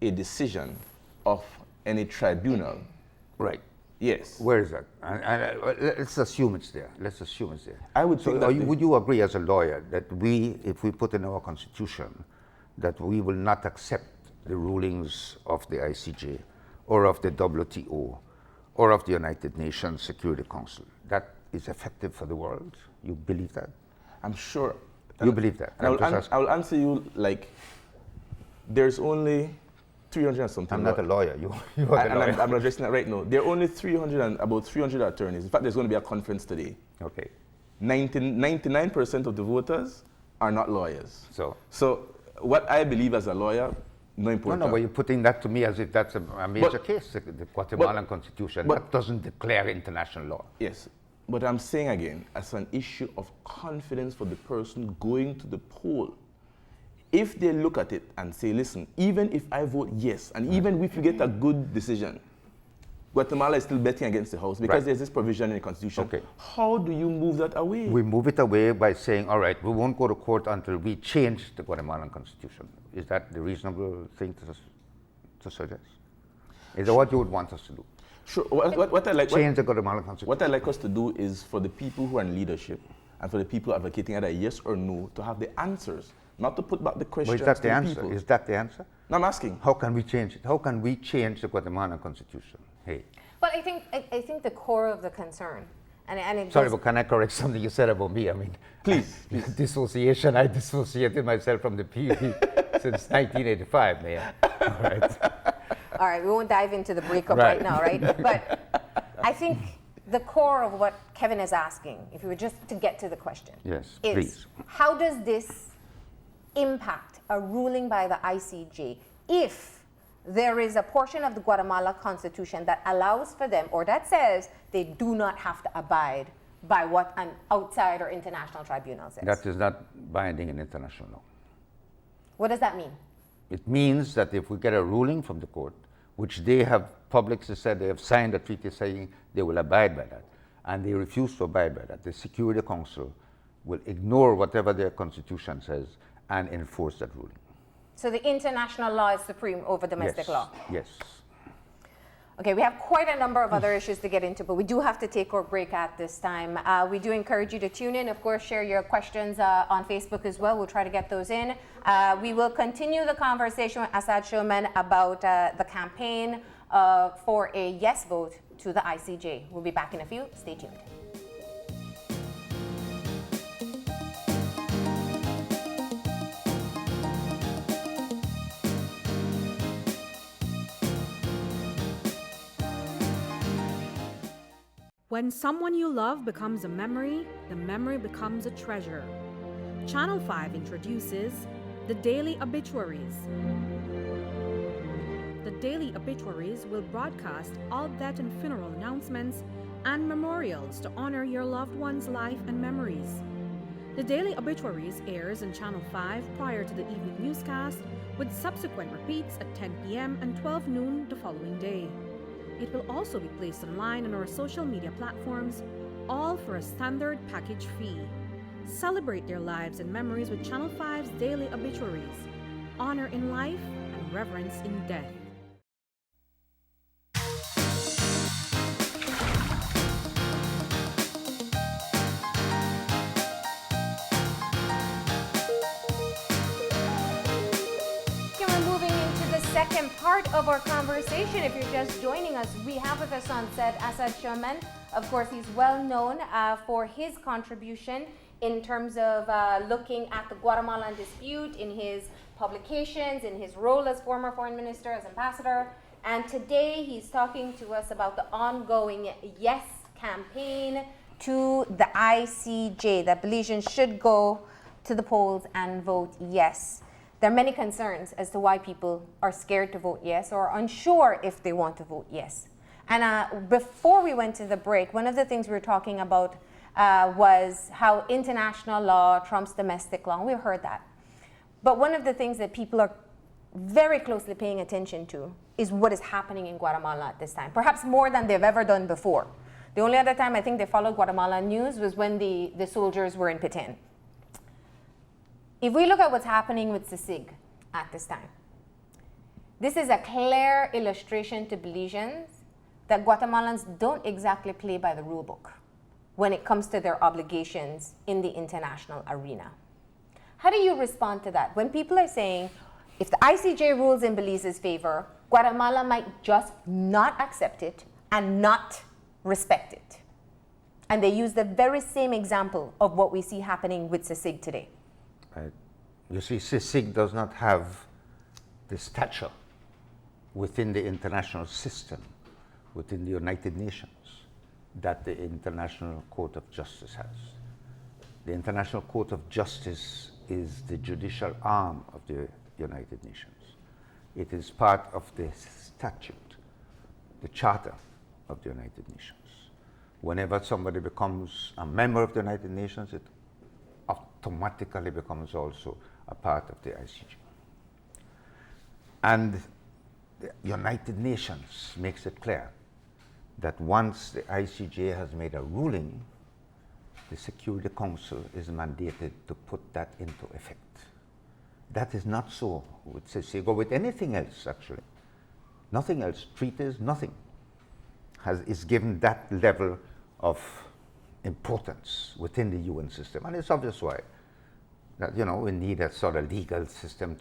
a decision of any tribunal. Right. Yes. Where is that? Let's assume it's there. Let's assume it's there. I would think that would you agree as a lawyer that if we put in our constitution that we will not accept the rulings of the ICJ or of the WTO or of the United Nations Security Council, that is effective for the world? You believe that? I'm sure. You believe that? I will answer you like, there's only 300 and something. I'm not a lawyer. You are the lawyer. I'm addressing that right now. There are only about 300 attorneys. In fact, there's going to be a conference today. Okay. 99% of the voters are not lawyers. So what I believe as a lawyer, no important. No, but you're putting that to me as if that's a major case, the Guatemalan Constitution. That doesn't declare international law. Yes. But I'm saying again, as an issue of confidence for the person going to the poll, if they look at it and say, listen, even if I vote yes, and even if you get a good decision, Guatemala is still betting against the House because there's this provision in the Constitution. Okay. How do you move that away? We move it away by saying, all right, we won't go to court until we change the Guatemalan Constitution. Is that the reasonable thing to suggest? Is that what you would want us to do? Sure. What I like, change the Guatemalan Constitution. What I like us to do is for the people who are in leadership and for the people advocating either yes or no to have the answers, not to put back the questions. But is that the answer? People. Is that the answer? No, I'm asking. How can we change it? How can we change the Guatemalan Constitution? Hey. But I think the core of the concern, and it sorry, but can I correct something you said about me? I mean, please. Dissociation. I dissociated myself from the PUD since 1985, man. All right. All right, we won't dive into the breakup right now, right? But I think the core of what Kevin is asking, if you were just to get to the question, yes, is please. How does this impact a ruling by the ICJ if there is a portion of the Guatemala Constitution that allows for them, or that says they do not have to abide by what an outside or international tribunal says? That is not binding in international law. What does that mean? It means that if we get a ruling from the court, which they have publicly said they have signed a treaty saying they will abide by that, and they refuse to abide by that, the Security Council will ignore whatever their constitution says and enforce that ruling. So the international law is supreme over domestic law? Yes. Okay, we have quite a number of other issues to get into, but we do have to take our break at this time. We do encourage you to tune in. Of course, share your questions on Facebook as well. We'll try to get those in. We will continue the conversation with Assad Shoman about the campaign for a yes vote to the ICJ. We'll be back in a few. Stay tuned. When someone you love becomes a memory, the memory becomes a treasure. Channel 5 introduces the Daily Obituaries. The Daily Obituaries will broadcast all death and funeral announcements and memorials to honor your loved one's life and memories. The Daily Obituaries airs on Channel 5 prior to the evening newscast, with subsequent repeats at 10 p.m. and 12 noon the following day. It will also be placed online on our social media platforms, all for a standard package fee. Celebrate their lives and memories with Channel 5's Daily Obituaries. Honor in life and reverence in death. Second part of our conversation. If you're just joining us, we have with us on set Assad Shoman. Of course, he's well known for his contribution in terms of looking at the Guatemalan dispute in his publications, in his role as former foreign minister, as ambassador. And today he's talking to us about the ongoing Yes campaign to the ICJ, that Belizeans should go to the polls and vote yes. There are many concerns as to why people are scared to vote yes or unsure if they want to vote yes. And before we went to the break, one of the things we were talking about was how international law trumps domestic law. And we've heard that. But one of the things that people are very closely paying attention to is what is happening in Guatemala at this time, perhaps more than they've ever done before. The only other time I think they followed Guatemalan news was when the soldiers were in Petén. If we look at what's happening with CICIG at this time, this is a clear illustration to Belizeans that Guatemalans don't exactly play by the rule book when it comes to their obligations in the international arena. How do you respond to that? When people are saying, if the ICJ rules in Belize's favor, Guatemala might just not accept it and not respect it. And they use the very same example of what we see happening with CICIG today. You see, CICIG does not have the stature within the international system, within the United Nations, that the International Court of Justice has. The International Court of Justice is the judicial arm of the United Nations. It is part of the statute, the charter of the United Nations. Whenever somebody becomes a member of the United Nations, it automatically becomes also a part of the ICJ. And the United Nations makes it clear that once the ICJ has made a ruling, the Security Council is mandated to put that into effect. That is not so with CICIG or with anything else, actually. Nothing else, treaties, nothing is given that level of importance within the UN system. And it's obvious why. That, you know, we need a sort of legal system,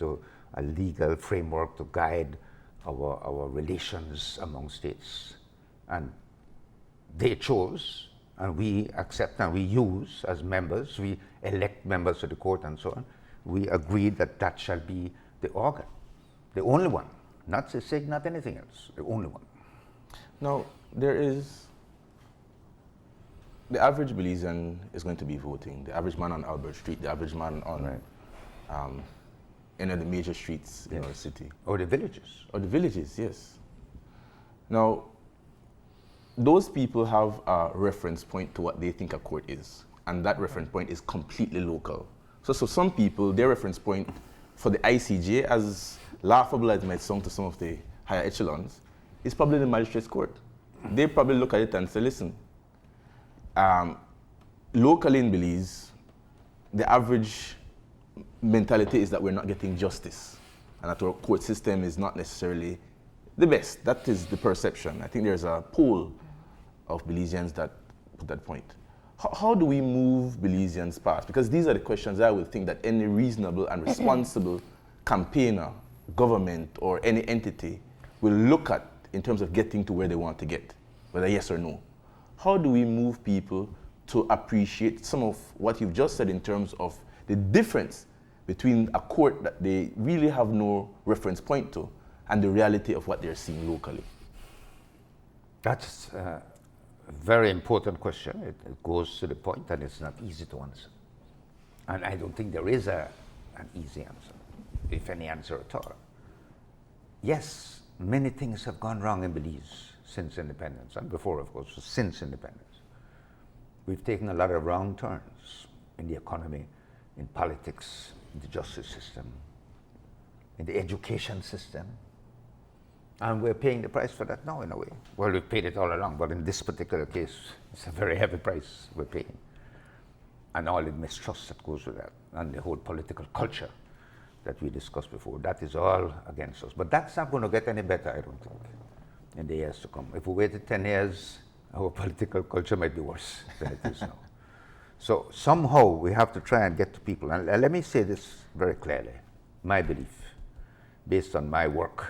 a legal framework to guide our relations among states. And they chose, and we accept and we use as members, we elect members of the court and so on. We agreed that that shall be the organ, the only one, not CICIG, not anything else, the only one. Now, there is, the average Belizean is going to be voting, the average man on Albert Street, the average man on any of the major streets in our city. Or the villages. Or the villages, yes. Now, those people have a reference point to what they think a court is, and that reference point is completely local. So some people, their reference point for the ICJ, as laughable as it might sound to some of the higher echelons, is probably the magistrate's court. They probably look at it and say, listen, locally in Belize, the average mentality is that we're not getting justice and that our court system is not necessarily the best. That is the perception. I think there's a poll of Belizeans that put that point. How do we move Belizeans past? Because these are the questions I would think that any reasonable and responsible campaigner, government, or any entity will look at in terms of getting to where they want to get, whether yes or no. How do we move people to appreciate some of what you've just said in terms of the difference between a court that they really have no reference point to and the reality of what they're seeing locally? That's very important question. It goes to the point and it's not easy to answer. And I don't think there is an easy answer, if any answer at all. Yes, many things have gone wrong in Belize since independence, and before, of course, since independence. We've taken a lot of wrong turns in the economy, in politics, in the justice system, in the education system. And we're paying the price for that now, in a way. Well, we've paid it all along, but in this particular case, it's a very heavy price we're paying. And all the mistrust that goes with that, and the whole political culture that we discussed before, that is all against us. But that's not going to get any better, I don't think, in the years to come. If we waited 10 years, our political culture might be worse than it is now. So somehow we have to try and get to people. And let me say this very clearly. My belief, based on my work,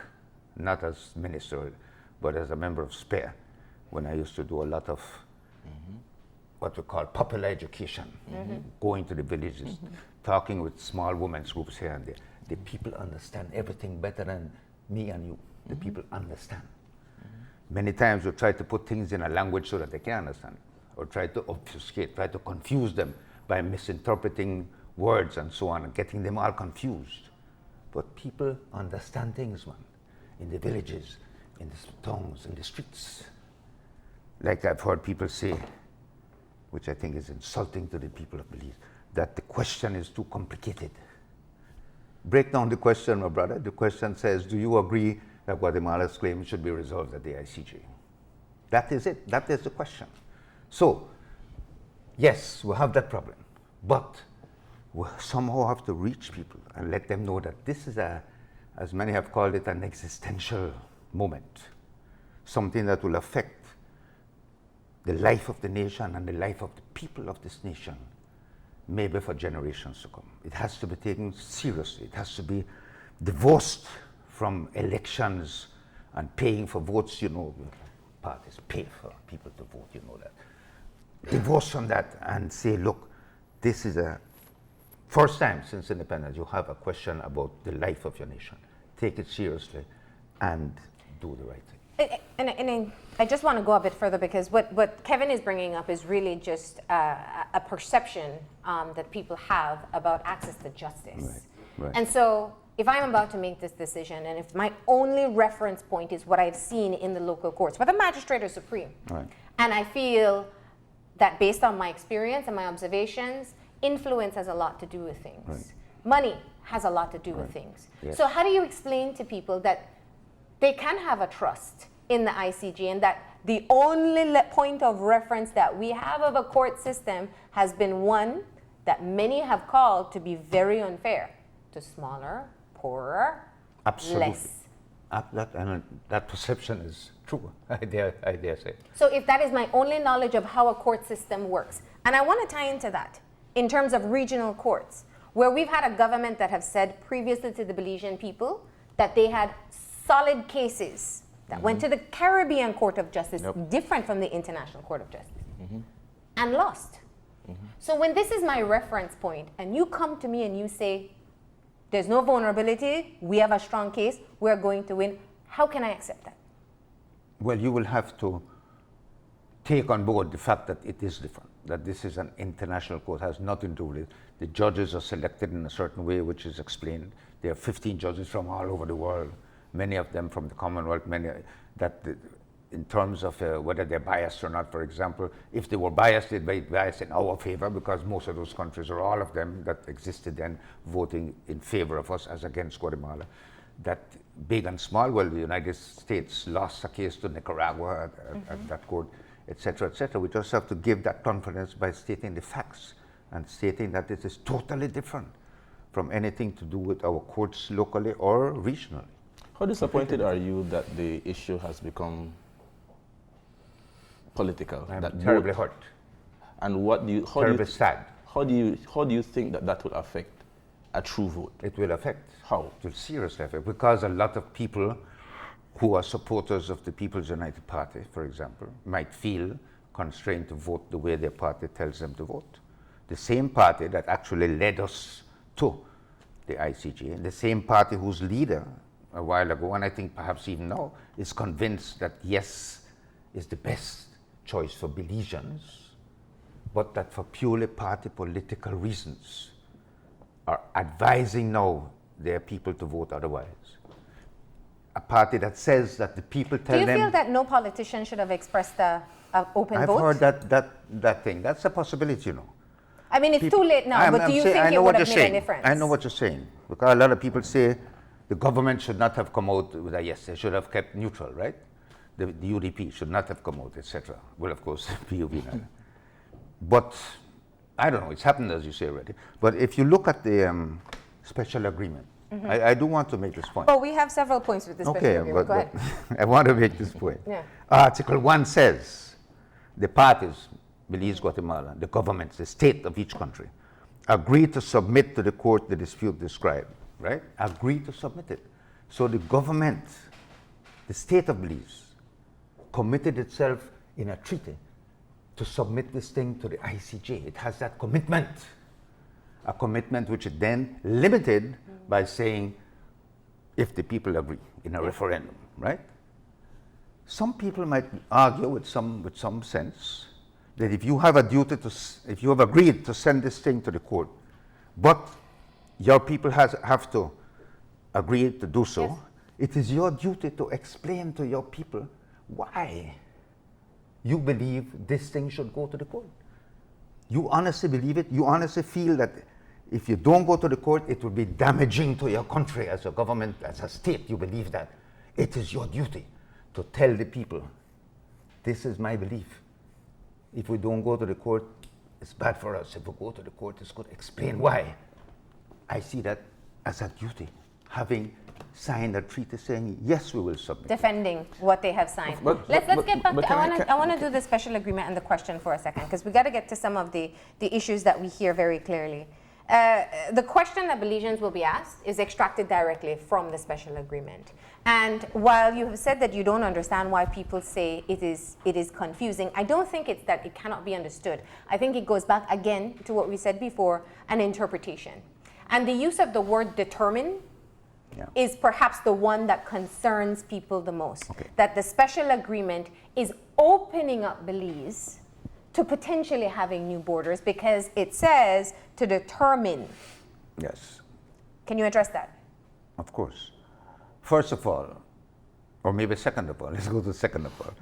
not as minister, but as a member of SPARE, when I used to do a lot of what we call popular education, going to the villages, talking with small women's groups here and there. The people understand everything better than me and you. The people understand. Many times we try to put things in a language so that they can understand, or try to obfuscate, try to confuse them by misinterpreting words and so on, and getting them all confused. But people understand things, man, in the villages, in the towns, in the streets. Like I've heard people say, which I think is insulting to the people of Belize, that the question is too complicated. Break down the question, my brother. The question says, do you agree that Guatemala's claim should be resolved at the ICJ? That is it. That is the question. So, yes, we have that problem, but we somehow have to reach people and let them know that this is as many have called it, an existential moment, something that will affect the life of the nation and the life of the people of this nation, maybe for generations to come. It has to be taken seriously. It has to be divorced from elections and paying for votes. You know, parties pay for people to vote, you know that. Divorce from that and say, look, this is a first time since independence you have a question about the life of your nation. Take it seriously and do the right thing. And I just want to go a bit further, because what Kevin is bringing up is really just a perception that people have about access to justice. Right. And so if I'm about to make this decision, and if my only reference point is what I've seen in the local courts, whether magistrate or supreme, Right. and I feel that based on my experience and my observations, influence has a lot to do with things. Right. Money has a lot to do with things. Yes. So how do you explain to people that they can have a trust in the ICJ, and that the only point of reference that we have of a court system has been one that many have called to be very unfair to smaller, poorer, Absolutely. less? That perception is true, I dare say. So if that is my only knowledge of how a court system works, and I want to tie into that in terms of regional courts, where we've had a government that have said previously to the Belizean people that they had solid cases that went to the Caribbean Court of Justice, different from the International Court of Justice, and lost. So when this is my reference point, and you come to me and you say, there's no vulnerability, we have a strong case, we're going to win, how can I accept that? Well, you will have to take on board the fact that it is different, that this is an international court, has nothing to do with it. The judges are selected in a certain way, which is explained. There are 15 judges from all over the world, many of them from the Commonwealth, many that in terms of whether they're biased or not, for example, if they were biased, they'd be biased in our favor, because most of those countries, or all of them that existed then, voting in favor of us as against Guatemala. That big and small, well, the United States lost a case to Nicaragua at that court, etc., etc. We just have to give that confidence by stating the facts and stating that it is totally different from anything to do with our courts locally or regionally. How disappointed are you that the issue has become political? I'm that terribly hurt. And what do you? Terribly sad. How do you think that will affect a true vote? It will affect. How? It will seriously affect, because a lot of people who are supporters of the People's United Party, for example, might feel constrained to vote the way their party tells them to vote. The same party that actually led us to the ICJ, and the same party whose leader a while ago, and I think perhaps even now, is convinced that yes is the best choice for Belizeans, but that for purely party political reasons are advising now their people to vote otherwise. A party that says that the people tell them... Do you feel that no politician should have expressed an open I've vote? heard that thing. That's a possibility, you know. I mean, it's too late now, but do you think it would have made a difference? I know what you're saying. Because a lot of people say the government should not have come out with a yes. They should have kept neutral, right? The UDP should not have come out, etc. Well, of course, POV now. But I don't know. It's happened, as you say already. But if you look at the special agreement, I do want to make this point. Oh, we have several points with this special agreement. Go ahead. I want to make this point. Yeah. Article 1 says the parties, Belize, Guatemala, the governments, the state of each country, agree to submit to the court the dispute described, right? Agree to submit it. So the government, the state of Belize, committed itself in a treaty to submit this thing to the ICJ. It has that commitment, a commitment which it then limited by saying, if the people agree in a referendum, right? Some people might argue with some sense that if you have a duty to, if you have agreed to send this thing to the court, but your people have to agree to do so, yes, it is your duty to explain to your people why you believe this thing should go to the court. You honestly believe it? You honestly feel that if you don't go to the court, it will be damaging to your country as a government, as a state? You believe that? It is your duty to tell the people, this is my belief. If we don't go to the court, it's bad for us. If we go to the court, it's good. Explain why. I see that as a duty, having signed a treaty saying, yes, we will submit. Defending what they have signed. Let's get back to, I want to do the special agreement and the question for a second, because we got to get to some of the issues that we hear very clearly. The question that Belizeans will be asked is extracted directly from the special agreement. And while you have said that you don't understand why people say it is confusing, I don't think it's that it cannot be understood. I think it goes back again to what we said before, an interpretation. And the use of the word determine is perhaps the one that concerns people the most. Okay. That the special agreement is opening up Belize to potentially having new borders because it says to determine. Yes. Can you address that? Of course. First of all, or maybe second of all, let's go to second of all.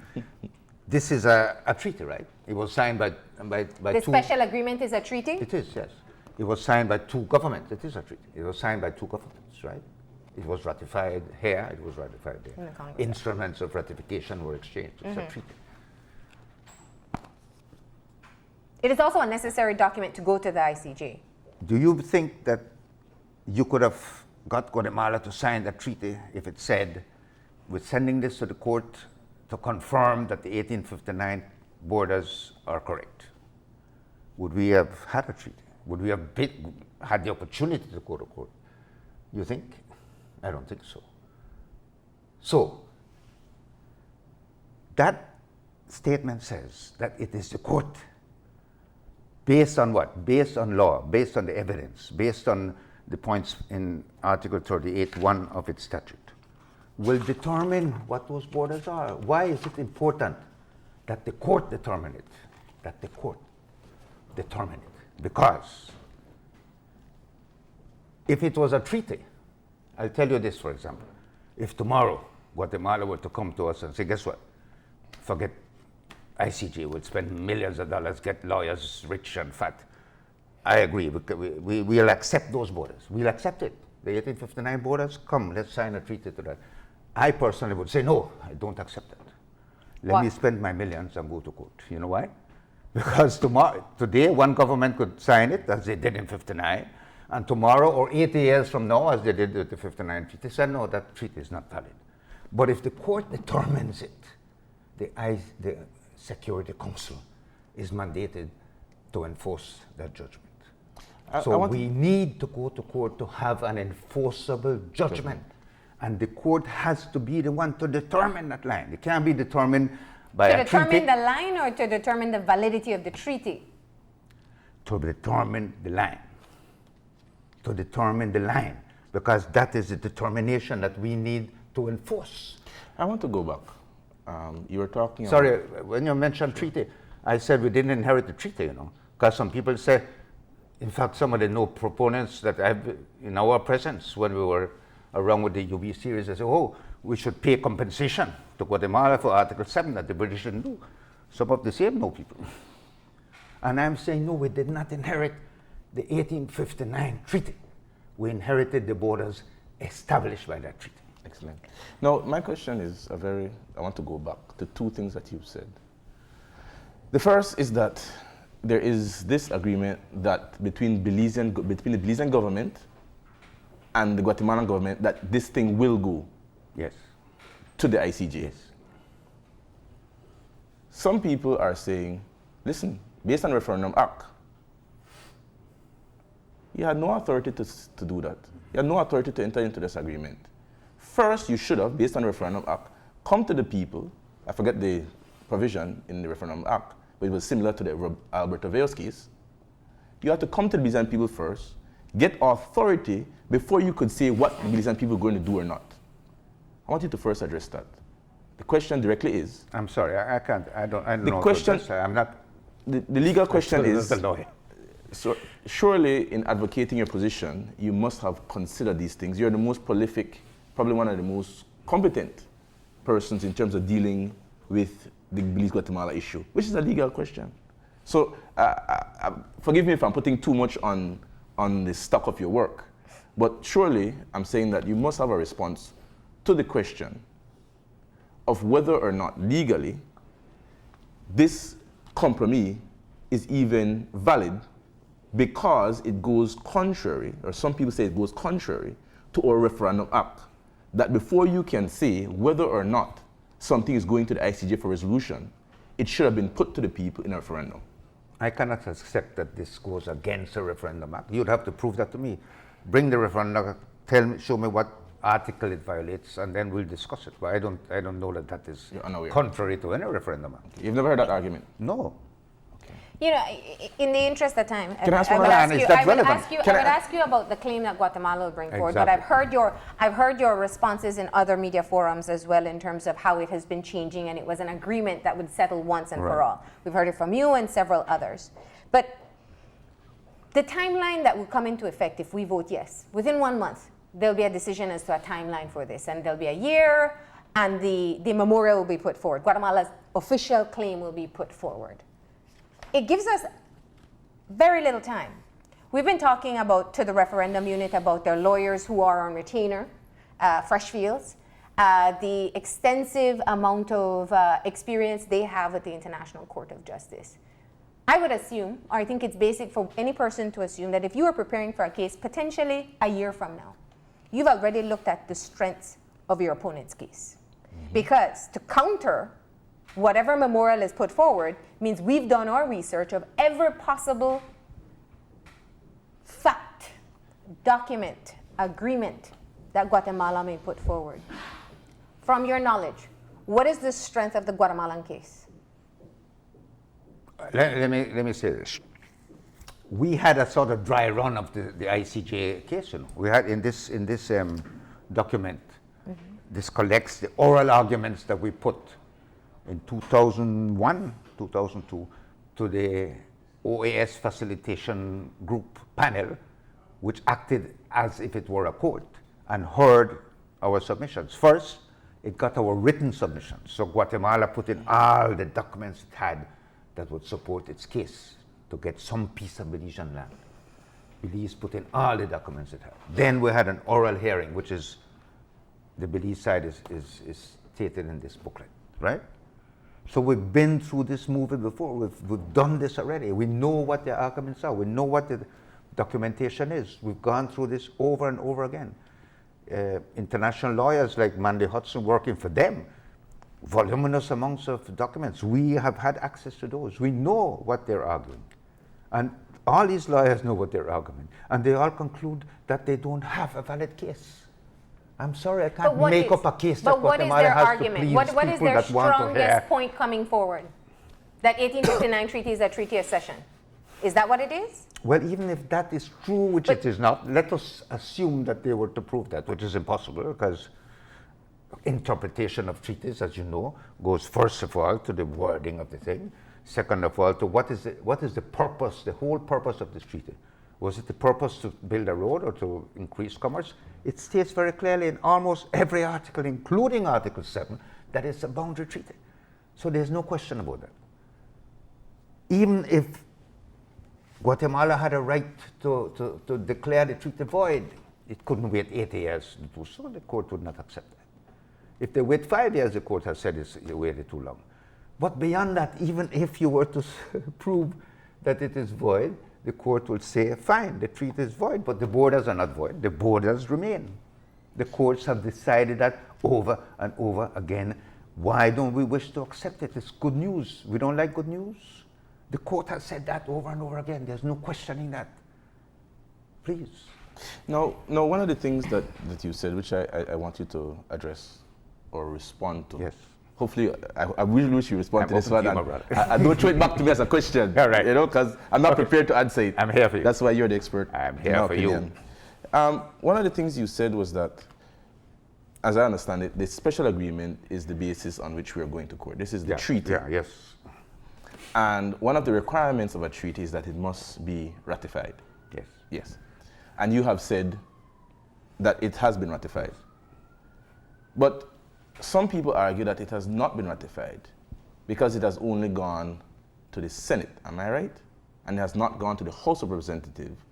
This is a treaty, right? It was signed by the two. The special agreement is a treaty? It is, yes. It was signed by two governments. It is a treaty. It was signed by two governments, right? It was ratified here, it was ratified there. Instruments of ratification were exchanged. It's a treaty. It is also a necessary document to go to the ICJ. Do you think that you could have got Guatemala to sign that treaty if it said, we're sending this to the court to confirm that the 1859 borders are correct? Would we have had a treaty? Would we have had the opportunity to go to court? You think? I don't think so. So, that statement says that it is the court, based on what? Based on law, based on the evidence, based on the points in Article 38(1) of its statute, will determine what those borders are. Why is it important that the court determine it? That the court determine it? Because if it was a treaty, I'll tell you this, for example. If tomorrow Guatemala were to come to us and say, guess what? Forget ICJ, we'll spend millions of dollars, get lawyers rich and fat. I agree, we'll accept those borders. We'll accept it. The 1859 borders, come, let's sign a treaty to that. I personally would say, no, I don't accept that. Let me spend my millions and go to court. You know why? Because today, one government could sign it, as they did in 59, and tomorrow, or 80 years from now, as they did with the 59 treaty, said, no, that treaty is not valid. But if the court determines it, the Security Council is mandated to enforce that judgment. So we need to go to court to have an enforceable judgment. And the court has to be the one to determine that line. It can't be determined by a treaty. To determine the line or to determine the validity of the treaty? To determine the line. To determine the line. Because that is the determination that we need to enforce. I want to go back. You were talking Sorry, when you mentioned treaty, I said we didn't inherit the treaty, because some people say, in fact, some of the no proponents that have in our presence when we were around with the UB series, they say, oh, we should pay compensation to Guatemala for Article 7 that the British didn't do. Some of the same no people. And I'm saying, no, we did not inherit the 1859 treaty. We inherited the borders established by that treaty. Excellent. Now, my question is I want to go back to two things that you've said. The first is that there is this agreement that between the Belizean government and the Guatemalan government that this thing will go Yes. to the ICJ. Yes. Some people are saying, listen, based on the Referendum Act, you had no authority to do that. You had no authority to enter into this agreement. First, you should have, based on the Referendum Act, come to the people. I forget the provision in the Referendum Act, but it was similar to the Alberto Veos case. You had to come to the Belizean people first, get authority before you could say what the Belizean people are going to do or not. I want you to first address that. The question directly is... I'm sorry, I can't, I don't the know. question, I'm not... The legal question is... the lawyer. So surely in advocating your position, you must have considered these things. You're the most prolific, probably one of the most competent persons in terms of dealing with the Belize-Guatemala issue, which is a legal question. So forgive me if I'm putting too much on the stock of your work, but surely I'm saying that you must have a response to the question of whether or not legally this compromise is even valid, because it goes contrary, or some people say it goes contrary, to our Referendum Act, that before you can say whether or not something is going to the ICJ for resolution, it should have been put to the people in a referendum. I cannot accept that this goes against the Referendum Act. You'd have to prove that to me. Bring the Referendum Act, show me what article it violates, and then we'll discuss it. But I don't know that is contrary to any Referendum Act. You've never heard that argument? No. You know, in the interest of time, Can I ask I would one? ask you, I would ask you about the claim that Guatemala will bring forward. But I've heard your responses in other media forums as well, in terms of how it has been changing, and it was an agreement that would settle once and for all. We've heard it from you and several others. But the timeline that will come into effect if we vote yes, within 1 month, there'll be a decision as to a timeline for this, and there'll be a year, and the memorial will be put forward. Guatemala's official claim will be put forward. It gives us very little time. We've been talking to the referendum unit about their lawyers who are on retainer, Freshfields, the extensive amount of experience they have at the International Court of Justice. I would assume, or I think it's basic for any person to assume, that if you are preparing for a case potentially a year from now, you've already looked at the strengths of your opponent's case. Because to counter whatever memorial is put forward means we've done our research of every possible fact, document, agreement that Guatemala may put forward. From your knowledge, what is the strength of the Guatemalan case? Let me say this. We had a sort of dry run of the ICJ case. We had in this document, this collects the oral arguments that we put in 2001, 2002, to the OAS facilitation group panel, which acted as if it were a court and heard our submissions. First, it got our written submissions. So Guatemala put in all the documents it had that would support its case to get some piece of Belizean land. Belize put in all the documents it had. Then we had an oral hearing, which is, the Belize side is stated in this booklet, right? So we've been through this movie before. We've done this already. We know what the arguments are. We know what the documentation is. We've gone through this over and over again. International lawyers like Mandy Hudson working for them, voluminous amounts of documents. We have had access to those. We know what they're arguing. And all these lawyers know what they're arguing. And they all conclude that they don't have a valid case. I'm sorry, I can't make up a case that Guatemala has to please what people is their that want to hear. strongest point coming forward? That 1859 treaty is a treaty of cession. Is that what it is? Well, even if that is true, which it is not, let us assume that they were to prove that, which is impossible, because interpretation of treaties, as you know, goes first of all to the wording of the thing, second of all to what is the purpose, the whole purpose of this treaty. Was it the purpose to build a road or to increase commerce? It states very clearly in almost every article, including Article 7, that it's a boundary treaty. So there's no question about that. Even if Guatemala had a right to declare the treaty void, it couldn't wait 80 years to do so. The court would not accept that. If they wait 5 years, the court has said it's waited too long. But beyond that, even if you were to prove that it is void, the court will say, fine, the treaty is void, but the borders are not void. The borders remain. The courts have decided that over and over again. Why don't we wish to accept it? It's good news. We don't like good news. The court has said that over and over again. There's no questioning that. Please. Now, one of the things that you said, which I want you to address or respond to. Yes. Hopefully, I really wish you respond to this one. I don't throw it back to me as a question. All right. You know, because I'm not prepared to answer it. I'm here for you. That's why you're the expert. I'm here for you. One of the things you said was that, as I understand it, the special agreement is the basis on which we are going to court. This is the treaty. Yeah, yes. And one of the requirements of a treaty is that it must be ratified. Yes. Yes. And you have said that it has been ratified. But some people argue that it has not been ratified because it has only gone to the Senate. Am I right? And it has not gone to the House of Representatives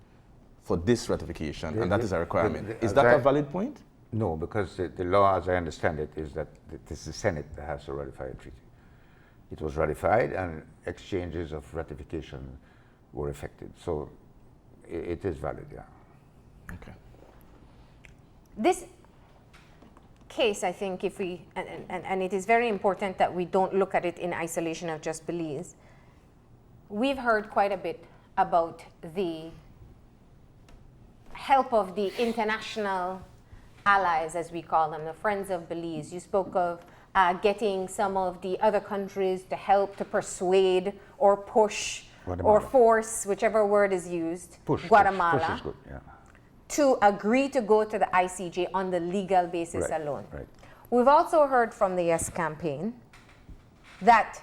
for this ratification, and that is a requirement. Is that a valid point? No, because the law, as I understand it, is that it is the Senate that has to ratify a treaty. It was ratified, and exchanges of ratification were effected. So it is valid, yeah. Okay. This case, I think, if we, and it is very important that we don't look at it in isolation of just Belize. We've heard quite a bit about the help of the international allies, as we call them, the Friends of Belize. You spoke of getting some of the other countries to help to persuade or push Guatemala. or force, whichever word is used, Guatemala. Push is good, yeah. To agree to go to the ICJ on the legal basis alone. Right. We've also heard from the Yes campaign that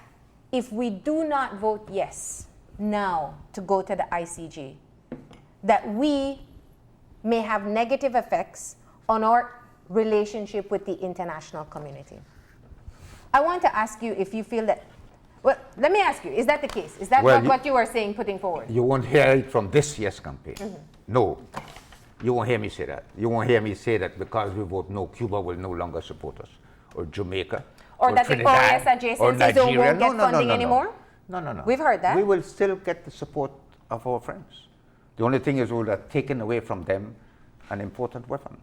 if we do not vote yes now to go to the ICJ, that we may have negative effects on our relationship with the international community. I want to ask you if you feel that, well, let me ask you, is that the case? Is that what you are saying, putting forward? You won't hear it from this Yes campaign. Mm-hmm. No. You won't hear me say that. You won't hear me say that because we vote no, Cuba will no longer support us, or Jamaica, or that Trinidad, the OAS or adjacencies Nigeria. won't get funding anymore? No. We've heard that. We will still get the support of our friends. The only thing is we'll have taken away from them an important weapon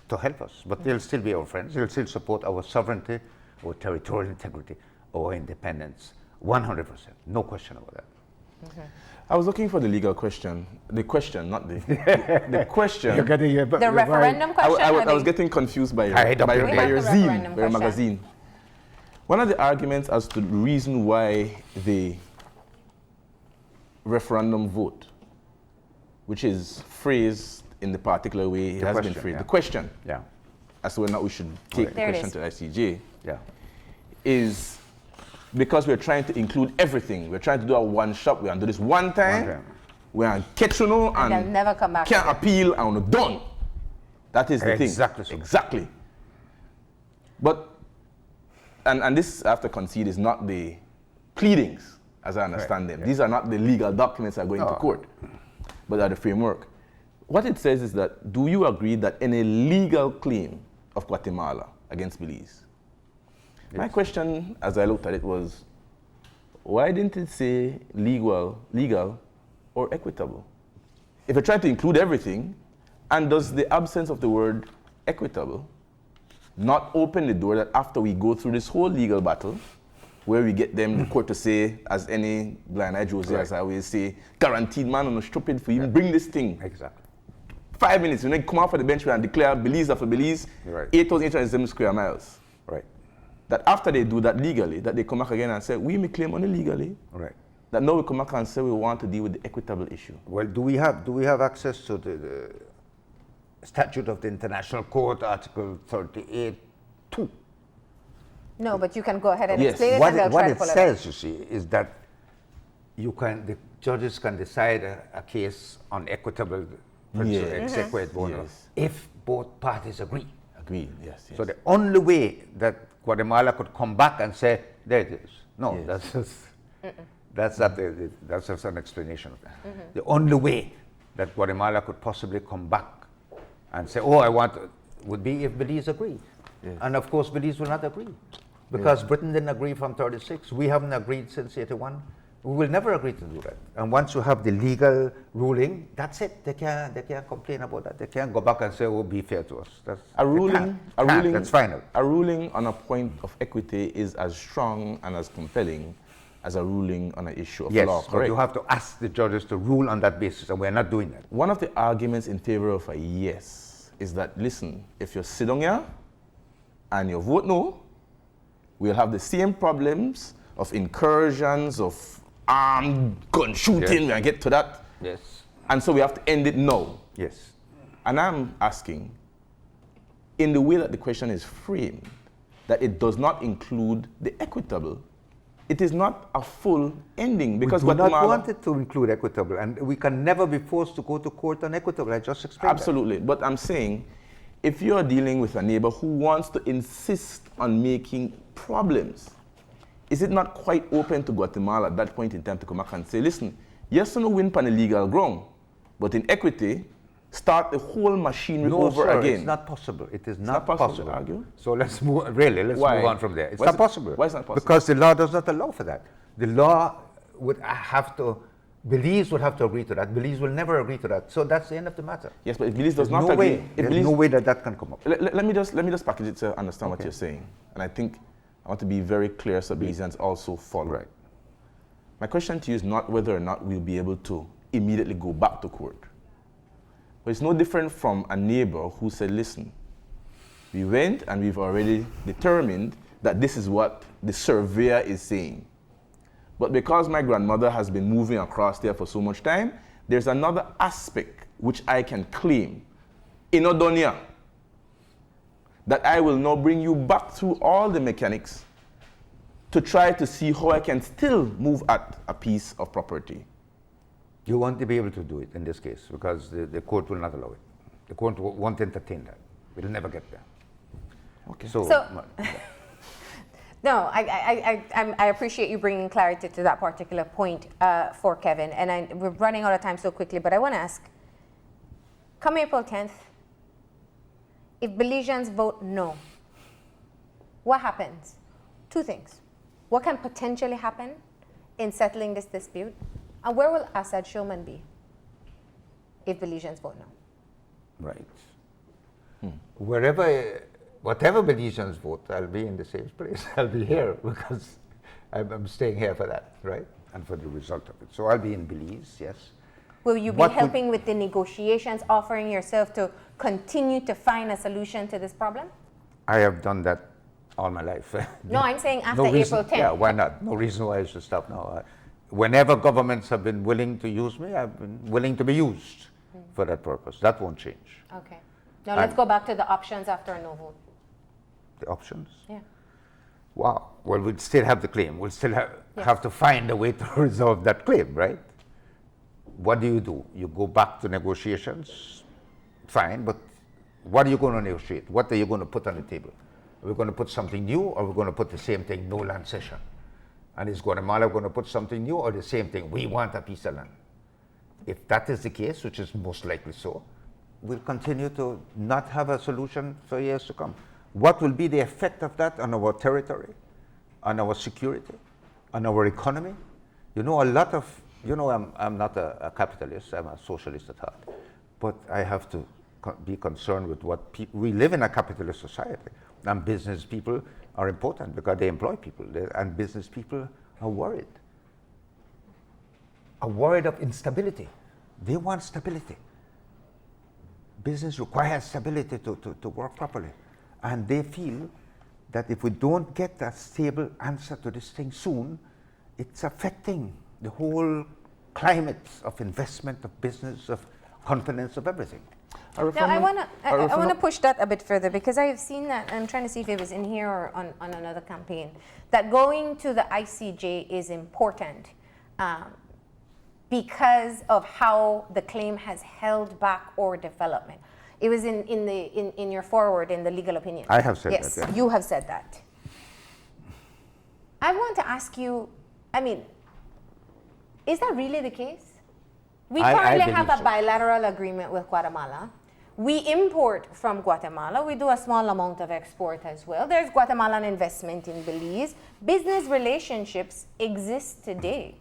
to help us. But they'll still be our friends. They'll still support our sovereignty, our territorial integrity, our independence, 100%. No question about that. Okay. I was looking for the legal question. The question, not the the question. You're getting the referendum question? I was getting confused by your zeal, by your magazine. One of the arguments as to the reason why the referendum vote, which is phrased in the particular way it has been phrased, the question as to whether or not we should take the question to ICJ, is because we're trying to include everything. We're trying to do a one-shot. We're going to do this one time. We're going to catch you know, and they'll never come back. Can't appeal and we're done. That is the thing. Exactly. Exactly. But, and this, I have to concede, is not the pleadings, as I understand them. These are not the legal documents that are going to court, but are the framework. What it says is that, do you agree that any legal claim of Guatemala against Belize? My question, as I looked at it, was, why didn't it say legal, or equitable? If you're trying to include everything, and does the absence of the word equitable not open the door that after we go through this whole legal battle, where we get them, the court to say, as any blind-eyed Jose, as I always say, guaranteed man on a stupid for even bring this thing. Exactly. 5 minutes, when they come off of the bench and declare Belize after Belize, 8,807 square miles. Right. That after they do that legally, that they come back again and say, we may claim only legally. Right. That now we come back and say we want to deal with the equitable issue. Well, do we have access to the Statute of the International Court, Article 38, 2. No, but you can go ahead and Yes. explain it What and they'll it, try what to it pull it says, you see, is that the judges can decide a case on equitable principle, Yes. exequat bono, Yes. if both parties agree. Agreed, yes, yes. So the only way that Guatemala could come back and say, there it is. No, Yes. that's just an explanation of that. The only way that Guatemala could possibly come back and say, oh, I want, would be if Belize agreed. Yes. And of course, Belize will not agree. Because Britain didn't agree from 36. We haven't agreed since 81. We will never agree to do that. And once you have the legal ruling, that's it. They can't complain about that. They can't go back and say, oh, be fair to us. That's final. A ruling on a point of equity is as strong and as compelling as a ruling on an issue of Yes, law, but correct? you have to ask the judges to rule on that basis, and we're not doing that. One of the arguments in favor of a yes is that, listen, if you sit down here and you vote no, we'll have the same problems of incursions, of armed gun shooting, Yes. we'll get to that. Yes. And so we have to end it now. Yes. And I'm asking, in the way that the question is framed, that it does not include the equitable. It is not a full ending because we do not Guatemala, want it to include equitable, and we can never be forced to go to court on equitable. I just explained absolutely. But I'm saying, if you're dealing with a neighbor who wants to insist on making problems, is it not quite open to Guatemala at that point in time to come back and say, listen, yes, no win on a legal ground, but in equity, start the whole machinery No, over sir, again? it's not possible. It is not not possible to possible. argue? So let's move Why? move on from there. It's Why not is it- possible. why is it not possible? Because the law does not allow for that. The law would have to, Belize would have to agree to that. Belize will never agree to that. So that's the end of the matter. Yes, but if Belize does There's not no agree, way. if There's Belize, no way that can come up. let me just package it to understand what Okay. you're saying. And I think I want to be very clear so Belizeans also follow. Right. My question to you is not whether or not we'll be able to immediately go back to court. But it's no different from a neighbor who said, listen, we went and we've already determined that this is what the surveyor is saying. But because my grandmother has been moving across there for so much time, there's another aspect which I can claim in Odonia that I will now bring you back through all the mechanics to try to see how I can still move at a piece of property. You won't be able to do it in this case because the court will not allow it. The court won't entertain that. We'll never get there. Okay. So- No, I appreciate you bringing clarity to that particular point for Kevin. And we're running out of time so quickly, but I want to ask, come April 10th, if Belizeans vote no, what happens? Two things. What can potentially happen in settling this dispute? And where will Assad Shoman be if Belizeans vote no? Right. Whatever Belizeans vote, I'll be in the same place. I'll be here because I'm staying here for that, right? And for the result of it. So I'll be in Belize, yes. Will you be What would- helping with the negotiations, offering yourself to continue to find a solution to this problem? I have done that all my life. No, I'm saying after reason, April 10th. Yeah, why not? No reason why I should stop now. Whenever governments have been willing to use me, I've been willing to be used for that purpose. That won't change. Okay. Now let's go back to the options after a no vote. The options? Yeah. Wow. Well, we'll still have the claim. We'll still Yes. have to find a way to resolve that claim, right? What do? You go back to negotiations? Fine, but what are you going to negotiate? What are you going to put on the table? Are we going to put something new, or are we going to put the same thing, no land cession? And is Guatemala going to put something new, or the same thing, we want a piece of land? If that is the case, which is most likely so, we'll continue to not have a solution for years to come. What will be the effect of that on our territory, on our security, on our economy? You know, I'm not a capitalist, I'm a socialist at heart. But I have to be concerned with what we live in a capitalist society. And business people are important because they employ people, and business people are worried of instability. They want stability. Business requires stability to work properly. And they feel that if we don't get a stable answer to this thing soon, it's affecting the whole climate of investment, of business, of confidence, of everything. A Now, referendum- I a want to referendum- push that a bit further because I have seen that. I'm trying to see if it was in here or on another campaign. That going to the ICJ is important because of how the claim has held back our development. It was in your foreword in the legal opinion. I have said yes, that. Yeah. you have said that. I want to ask you, I mean, is that really the case? We I currently have believe a so. bilateral agreement with Guatemala. We import from Guatemala. We do a small amount of export as well. There's Guatemalan investment in Belize. Business relationships exist today.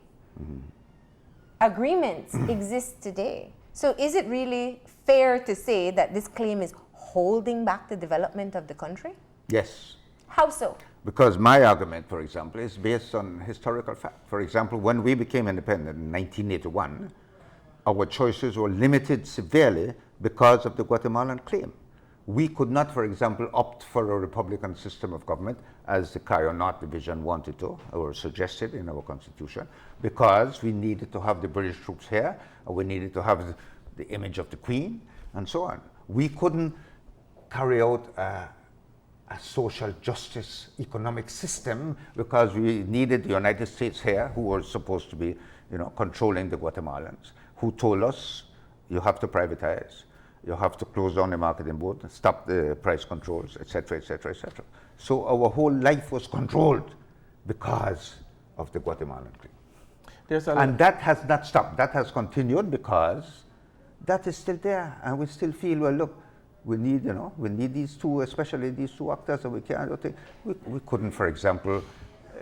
Agreements exist today. So is it really fair to say that this claim is holding back the development of the country? Yes. How so? Because my argument, for example, is based on historical fact. For example, when we became independent in 1981, our choices were limited severely because of the Guatemalan claim. We could not, for example, opt for a republican system of government as the Cayo North Division wanted to or suggested in our constitution, because we needed to have the British troops here, and we needed to have the image of the Queen, and so on. We couldn't carry out a social justice economic system because we needed the United States here, who were supposed to be, controlling the Guatemalans, who told us you have to privatize, you have to close down the marketing board, stop the price controls, etc., etc., etc. So our whole life was controlled because of the Guatemalan claim. And that has not stopped. That has continued because that is still there, and we still feel, well, look, we need these two, especially these two actors, and we can't. We couldn't, for example,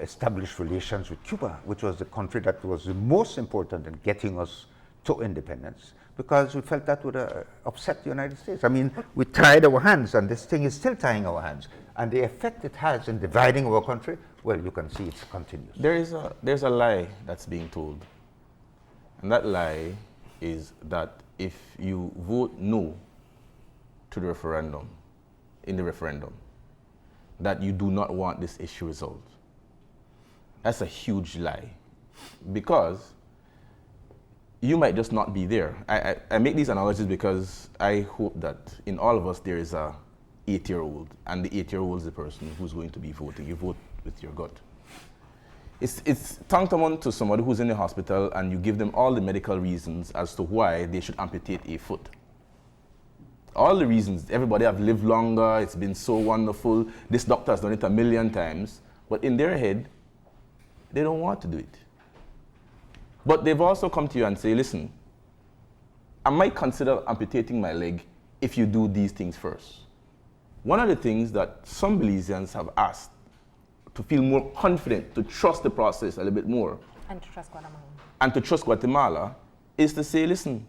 establish relations with Cuba, which was the country that was the most important in getting us to independence, because we felt that would upset the United States. I mean, we tied our hands, and this thing is still tying our hands. And the effect it has in dividing our country, well, you can see it's continuous. There's a lie that's being told. And that lie is that if you vote no to the referendum, in the referendum, that you do not want this issue resolved. That's a huge lie. Because you might just not be there. I make these analogies because I hope that in all of us there is a 8-year-old, and the 8-year-old is the person who's going to be voting. You vote with your gut. It's tantamount to somebody who's in the hospital and you give them all the medical reasons as to why they should amputate a foot. All the reasons. Everybody have lived longer, it's been so wonderful, this doctor has done it 1,000,000 times, but in their head, they don't want to do it. But they've also come to you and say, listen, I might consider amputating my leg if you do these things first. One of the things that some Belizeans have asked to feel more confident, to trust the process a little bit more, And to trust Guatemala. and to trust Guatemala, is to say, listen,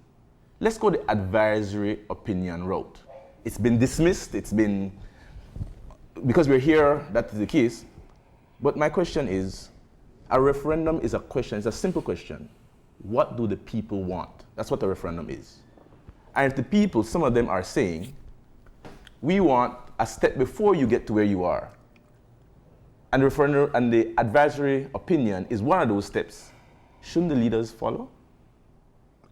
let's go the advisory opinion route. It's been dismissed, because we're here, that is the case. But my question is, a referendum is a question, it's a simple question. What do the people want? That's what a referendum is. And if the people, some of them are saying, we want a step before you get to where you are. And the referendum and the advisory opinion is one of those steps. Shouldn't the leaders follow?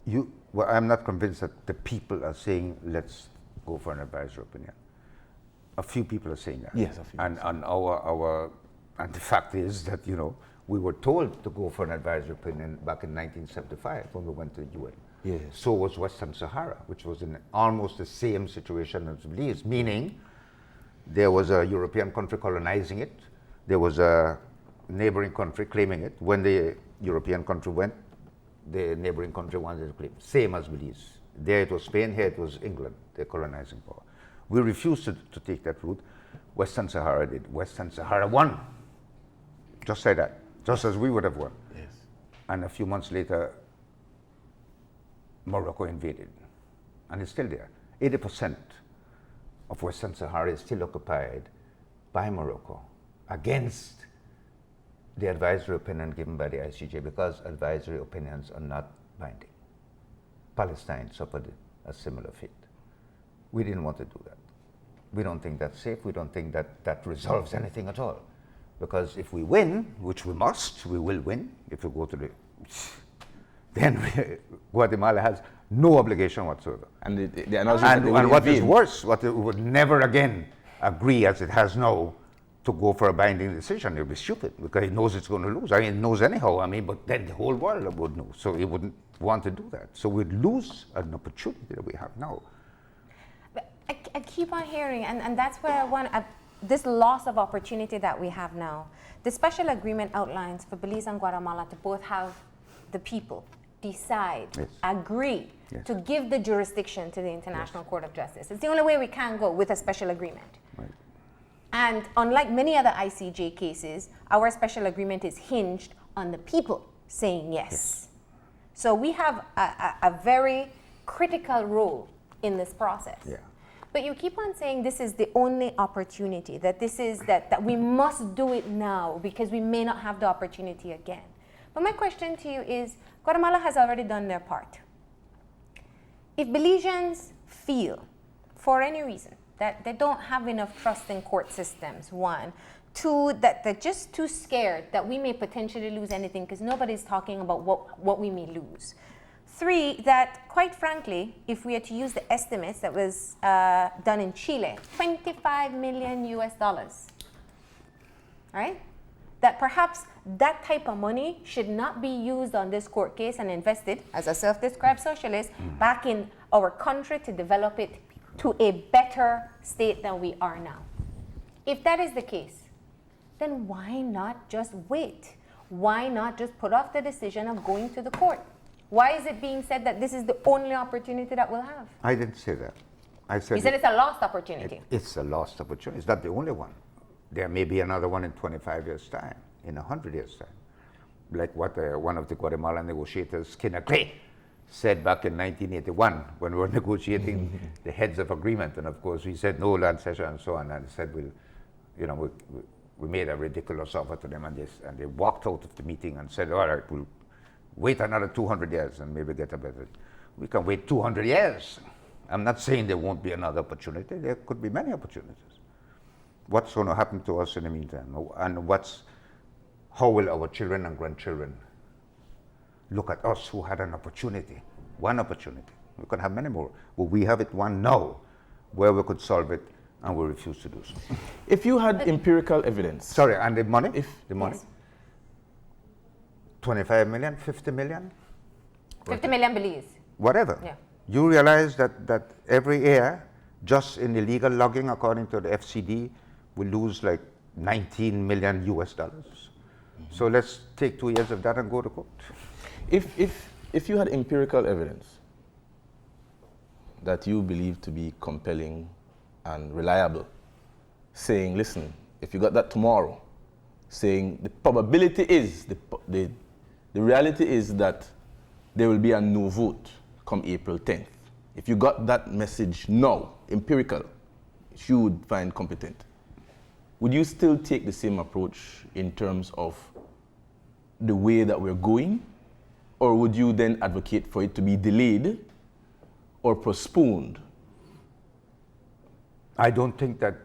Well, I'm not convinced that the people are saying, let's go for an advisory opinion. A few people are saying that. Yes, a few. And the fact is that, we were told to go for an advisory opinion back in 1975 when we went to the UN. Yes. So was Western Sahara, which was in almost the same situation as Belize, meaning there was a European country colonizing it, there was a neighboring country claiming it. When the European country went, the neighboring country wanted to claim, same as Belize. There it was Spain, here it was England, the colonizing power. We refused to take that route. Western Sahara did. Western Sahara won, just like that, just as we would have won. Yes. And a few months later, Morocco invaded, and it's still there. 80% of Western Sahara is still occupied by Morocco against the advisory opinion given by the ICJ, because advisory opinions are not binding. Palestine suffered a similar fate. We didn't want to do that. We don't think that's safe. We don't think that resolves anything at all. Because if we win, which we must, we will win if we go to then Guatemala has no obligation whatsoever. And the announcement that they And will what is invade. worse, what it would never again agree, as it has now, to go for a binding decision. It would be stupid because it knows it's going to lose. I mean, it knows anyhow. I mean, but then the whole world would know. So it wouldn't want to do that. So we'd lose an opportunity that we have now. But I keep on hearing, and that's where I want this loss of opportunity that we have now. The special agreement outlines for Belize and Guatemala to both have the people decide, Yes. agree Yes. to give the jurisdiction to the International Court of Justice. It's the only way we can go with a special agreement. Right. And unlike many other ICJ cases, our special agreement is hinged on the people saying yes. So we have a very critical role in this process. Yeah. But you keep on saying this is the only opportunity, that this is that we must do it now because we may not have the opportunity again. But my question to you is, Guatemala has already done their part. If Belizeans feel, for any reason, that they don't have enough trust in court systems, one, two, that they're just too scared that we may potentially lose anything because nobody's talking about what we may lose. Three, that quite frankly, if we are to use the estimates that was done in Chile, $25 million US, right? That perhaps that type of money should not be used on this court case and invested, as a self-described socialist, back in our country to develop it to a better state than we are now. If that is the case, then why not just wait? Why not just put off the decision of going to the court? Why is it being said that this is the only opportunity that we'll have? I didn't say that. I said You said it's a lost opportunity. it's a lost opportunity. It's not the only one. There may be another one in 25 years' time, in 100 years' time. Like what one of the Guatemalan negotiators, Skinner Clay, said back in 1981 when we were negotiating the heads of agreement. And of course, we said no land cession and so on. And said, we made a ridiculous offer to them. And they walked out of the meeting and said, all right, we'll wait another 200 years and maybe get a better. We can wait 200 years. I'm not saying there won't be another opportunity. There could be many opportunities. What's going to happen to us in the meantime? And how will our children and grandchildren look at us who had an opportunity, one opportunity? We could have many more, but we have it one now where we could solve it, and we refuse to do so. If you had empirical evidence. Sorry, and the money? The money? Yes. 25 million, 50 million? 50 million Belize. Whatever. Yeah. You realize that every year, just in illegal logging, according to the FCD, we lose like 19 million US dollars. So let's take 2 years of that and go to court. If you had empirical evidence that you believe to be compelling and reliable, saying, listen, if you got that tomorrow, saying the probability is, the reality is that there will be a no vote come April 10th. If you got that message now, empirical, which you would find competent, would you still take the same approach in terms of the way that we're going? Or would you then advocate for it to be delayed or postponed? I don't think that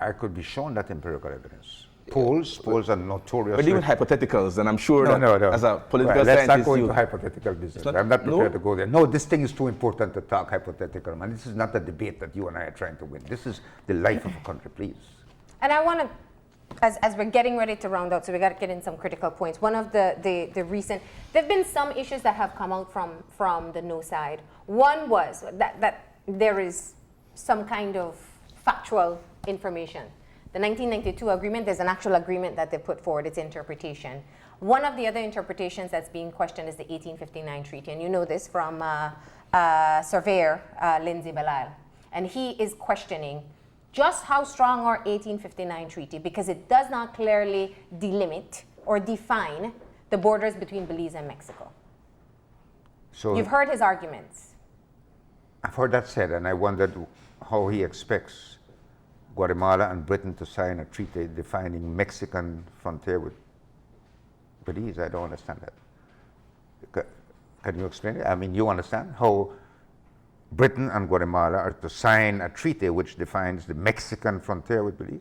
I could be shown that empirical evidence. Polls are notorious. But even hypotheticals, and I'm sure No. as a political let's scientist, not go into hypothetical business. not- I'm not prepared no? to go there. No, this thing is too important to talk hypothetical, man. This is not a debate that you and I are trying to win. This is the life of a country, please. And I want to, as we're getting ready to round out, so we got to get in some critical points. One of the recent, there have been some issues that have come out from the no side. One was that there is some kind of factual information. The 1992 agreement, there's an actual agreement that they put forward, its interpretation. One of the other interpretations that's being questioned is the 1859 treaty, and you know this from surveyor Lindsay Belisle. And he is questioning just how strong are 1859 treaty, because it does not clearly delimit or define the borders between Belize and Mexico. So You've heard his arguments. I've heard that said, and I wondered how he expects Guatemala and Britain to sign a treaty defining Mexican frontier with Belize. I don't understand that. Can you explain it? I mean, you understand how Britain and Guatemala are to sign a treaty which defines the Mexican frontier with Belize?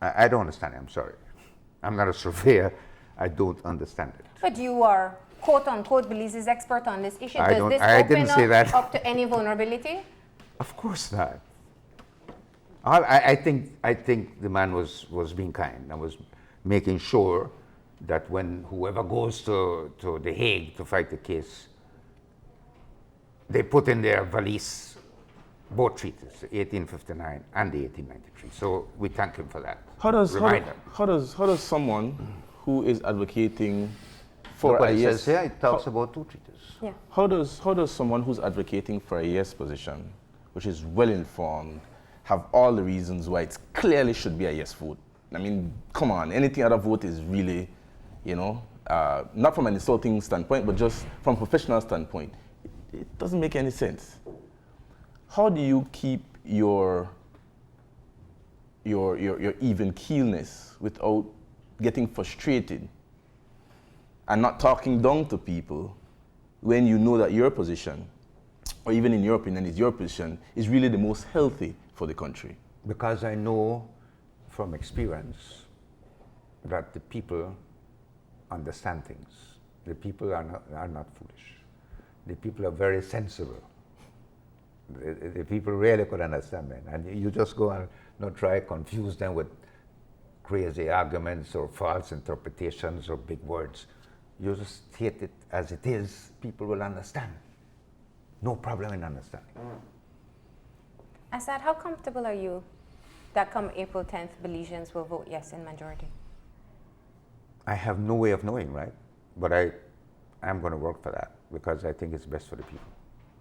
I don't understand it, I'm sorry. I'm not a surveyor, I don't understand it. But you are quote-unquote Belize's expert on this issue. I Does this didn't say open that. up to any vulnerability? Of course not. I think the man was being kind and was making sure that when whoever goes to The Hague to fight the case, they put in their valise both treaties, the 1859 and the 1893. So we thank him for that. How does someone who is advocating for Look what a it yes, says here, it talks about two treaties. Yeah. how does someone who's advocating for a yes position, which is well informed, have all the reasons why it clearly should be a yes vote? I mean, come on, anything other vote is really, not from an insulting standpoint, but just from a professional standpoint, it doesn't make any sense. How do you keep your even keelness without getting frustrated and not talking down to people when you know that your position, or even in your opinion, is your position, is really the most healthy for the country? Because I know from experience that the people understand things. The people are not foolish. The people are very sensible. The people really could understand it. And you just go and not try to confuse them with crazy arguments or false interpretations or big words. You just state it as it is, people will understand. No problem in understanding. Assad, how comfortable are you that come April 10th, Belizeans will vote yes in majority? I have no way of knowing, right? But I am going to work for that because I think it's best for the people.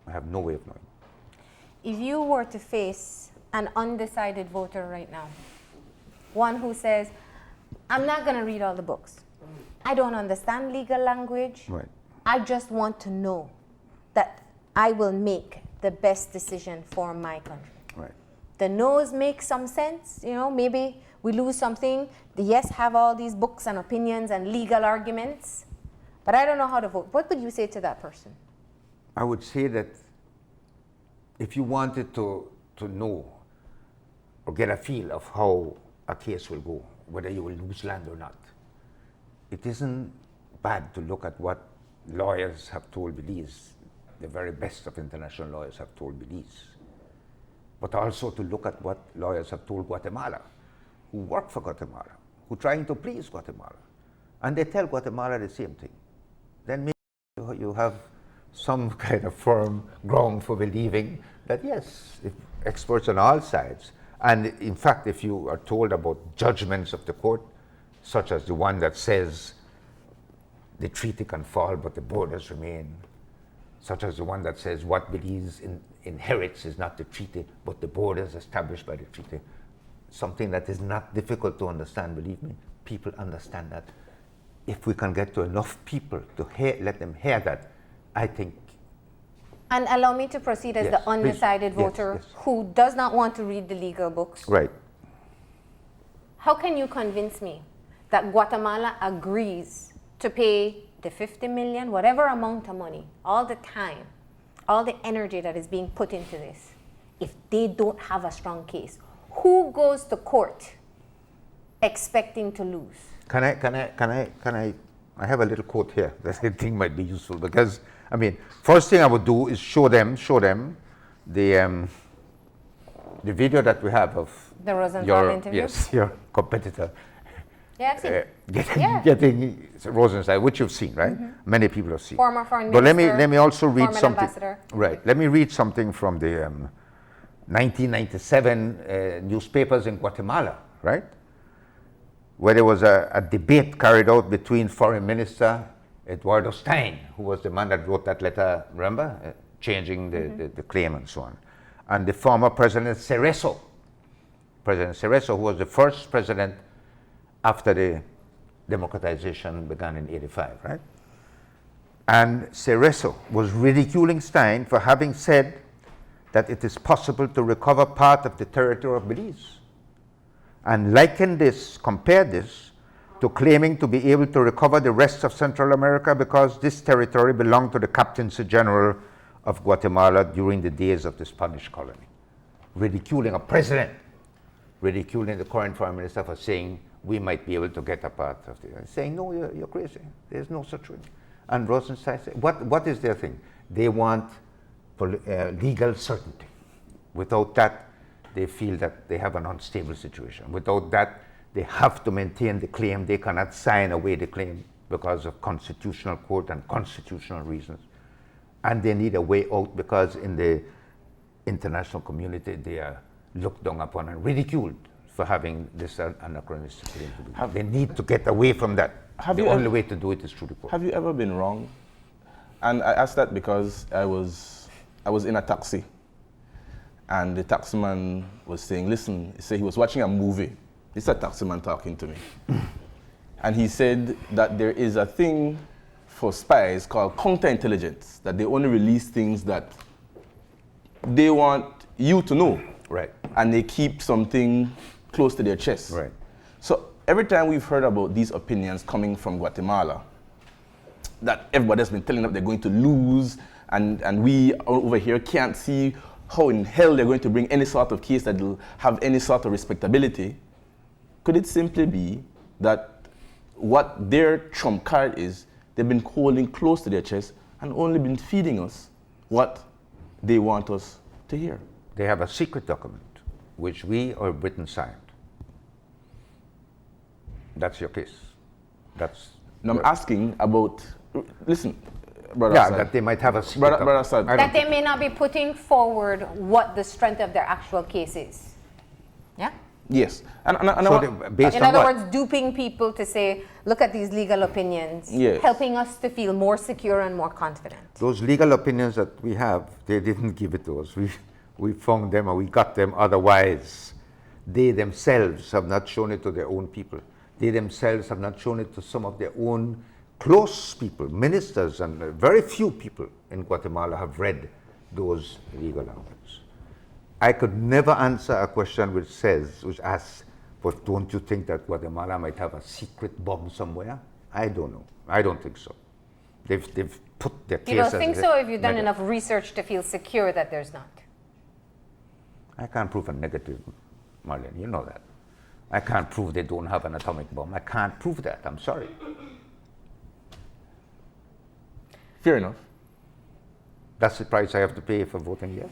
I have no way of knowing. If you were to face an undecided voter right now, one who says, I'm not going to read all the books. I don't understand legal language. Right. I just want to know that I will make the best decision for my country. Right. The no's make some sense, maybe we lose something. The yes have all these books and opinions and legal arguments, but I don't know how to vote. What would you say to that person? I would say that if you wanted to know or get a feel of how a case will go, whether you will lose land or not, it isn't bad to look at what lawyers have told Belize, the very best of international lawyers have told Belize, but also to look at what lawyers have told Guatemala, who work for Guatemala, who are trying to please Guatemala, and they tell Guatemala the same thing. Then maybe you have some kind of firm ground for believing that yes, if experts on all sides, and in fact, if you are told about judgments of the court, such as the one that says the treaty can fall but the borders remain, such as the one that says what Belize inherits is not the treaty but the borders established by the treaty, something that is not difficult to understand, believe me, people understand that. If we can get to enough people to let them hear that, I think. And allow me to proceed as the undecided voter who does not want to read the legal books. Right. How can you convince me that Guatemala agrees to pay the 50 million, whatever amount of money, all the time, all the energy that is being put into this, if they don't have a strong case? Who goes to court expecting to lose? Can I have a little quote here that I think might be useful, because I mean, first thing I would do is show them the video that we have of the Rosenthal interview. Yes, your competitor. Yeah, I've seen. Getting Rosenthal, which you've seen, right? Mm-hmm. Many people have seen. Former foreign but minister. let me also read something. Ambassador. Right. Let me read something from the 1997 newspapers in Guatemala, right? Where there was a debate carried out between Foreign Minister Eduardo Stein, who was the man that wrote that letter, remember, changing the claim and so on, and the former President Cerezo. President Cerezo, who was the first president after the democratization began in '85, right? And Cerezo was ridiculing Stein for having said that it is possible to recover part of the territory of Belize, and compared this to claiming to be able to recover the rest of Central America because this territory belonged to the Captaincy General of Guatemala during the days of the Spanish colony. Ridiculing a president, ridiculing the current Foreign Minister for saying we might be able to get a part of it. Saying, no, you're crazy. There's no such thing. And Rosenstein said, what is their thing? They want legal certainty. Without that, they feel that they have an unstable situation. Without that, they have to maintain the claim. They cannot sign away the claim because of constitutional court and constitutional reasons. And they need a way out because in the international community, they are looked down upon and ridiculed for having this anachronistic claim to do. They need to get away from that. The only way to do it is through the court. Have you ever been wrong? And I asked that because I was in a taxi, and the taximan was saying, listen, he said he was watching a movie. This is a taximan talking to me. And he said that there is a thing for spies called counterintelligence, that they only release things that they want you to know. Right. And they keep something close to their chest. Right. So every time we've heard about these opinions coming from Guatemala, that everybody's been telling them they're going to lose, and we over here can't see how in hell they're going to bring any sort of case that will have any sort of respectability, could it simply be that what their trump card is, they've been holding close to their chest and only been feeding us what they want us to hear? They have a secret document, which we or Britain signed. That's your case. No, I'm asking about, listen, Brother Yeah, Assad. that they might have a secret Brother Assad. That they may not be putting forward what the strength of their actual case is. Yeah? Yes. And based In on other what? words, duping people to say, look at these legal opinions, Yes. helping us to feel more secure and more confident. Those legal opinions that we have, they didn't give it to us. We found them and we got them otherwise. They themselves have not shown it to their own people. They themselves have not shown it to some of their own close people, ministers, and very few people in Guatemala have read those legal documents. I could never answer a question which asks, but don't you think that Guatemala might have a secret bomb somewhere? I don't know. I don't think so. They've put their case. You don't think so if you've done negative. enough research to feel secure that there's not? I can't prove a negative, Marlene, you know that. I can't prove they don't have an atomic bomb. I can't prove that, I'm sorry. fair enough. That's the price I have to pay for voting yes.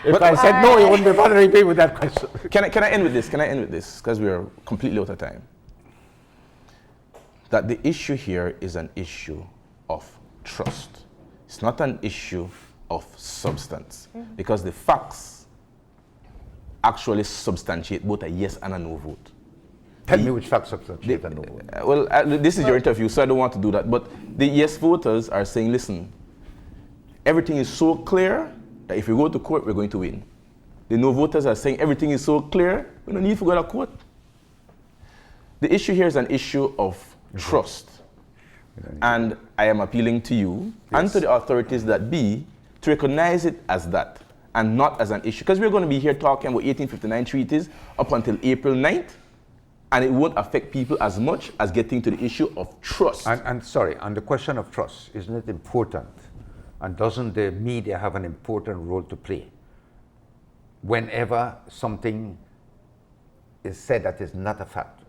But I said no, you wouldn't be bothering me with that question. Can I end with this? Can I end with this? Because we are completely out of time. That the issue here is an issue of trust. It's not an issue of substance. Because the facts actually substantiate both a yes and a no vote. Tell me which facts substantiate and no vote. Well, this is your interview, so I don't want to do that. But the yes voters are saying, listen, everything is so clear that if we go to court, we're going to win. The no voters are saying everything is so clear, we don't need to go to court. The issue here is an issue of trust. And I am appealing to you and to the authorities that be to recognize it as that and not as an issue. Because we're going to be here talking about 1859 treaties up until April 9th, and it won't affect people as much as getting to the issue of trust. And sorry, on the question of trust, isn't it important? And doesn't the media have an important role to play? Whenever something is said that is not a fact,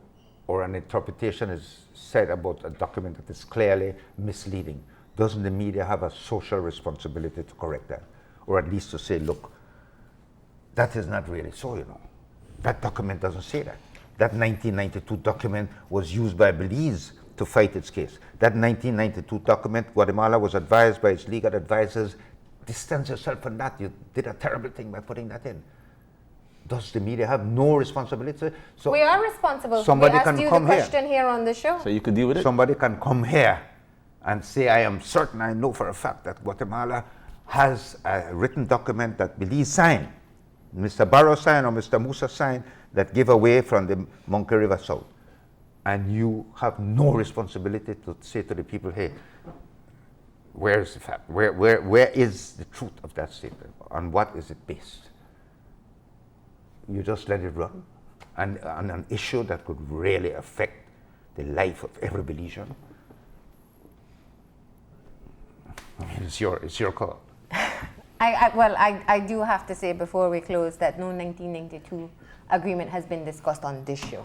or an interpretation is said about a document that is clearly misleading, doesn't the media have a social responsibility to correct that? Or at least to say, look, that is not really so, you know. That document doesn't say that. That 1992 document was used by Belize to fight its case. That 1992 document, Guatemala was advised by its legal advisors, distance yourself from that. You did a terrible thing by putting that in. Does the media have no responsibility? So We are responsible. somebody we asked can you come the here. question here on the show. So you could deal with it? somebody can come here and say, I am certain, I know for a fact that Guatemala has a written document that Belize signed, Mr. Barrow signed or Mr. Musa signed, that give away from the Monkey River South. And you have no responsibility to say to the people, hey, where is the fact? Where is the truth of that statement? On what is it based? You just let it run. And on an issue that could really affect the life of every Belizean. I mean, it's your call. I do have to say before we close that no 1992 agreement has been discussed on this show.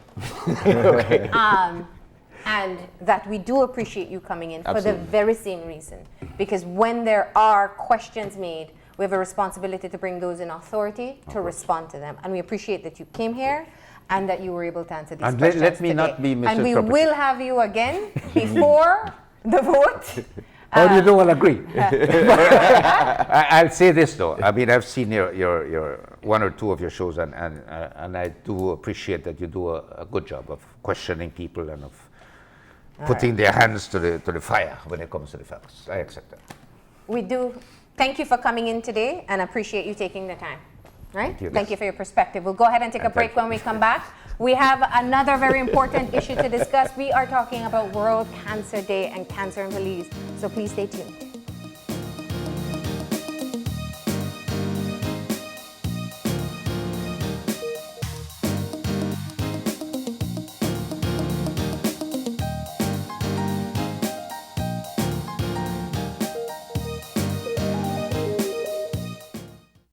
And that we do appreciate you coming in for the Absolutely. very same reason. Because when there are questions made, we have a responsibility to bring those in authority to respond to them. And we appreciate that you came here and that you were able to answer these And questions let me today. not be And we misinterpreted. will have you again before the vote. How do you know I'll agree? I'll say this though. I mean, I've seen your one or two of your shows, and I do appreciate that you do a good job of questioning people and of putting their hands to the fire when it comes to the facts. I accept that. We do. Thank you for coming in today and appreciate you taking the time. Right? Thank you. For your perspective. We'll go ahead and take a break. When we come back, we have another very important issue to discuss. We are talking about World Cancer Day and cancer in Belize. So please stay tuned.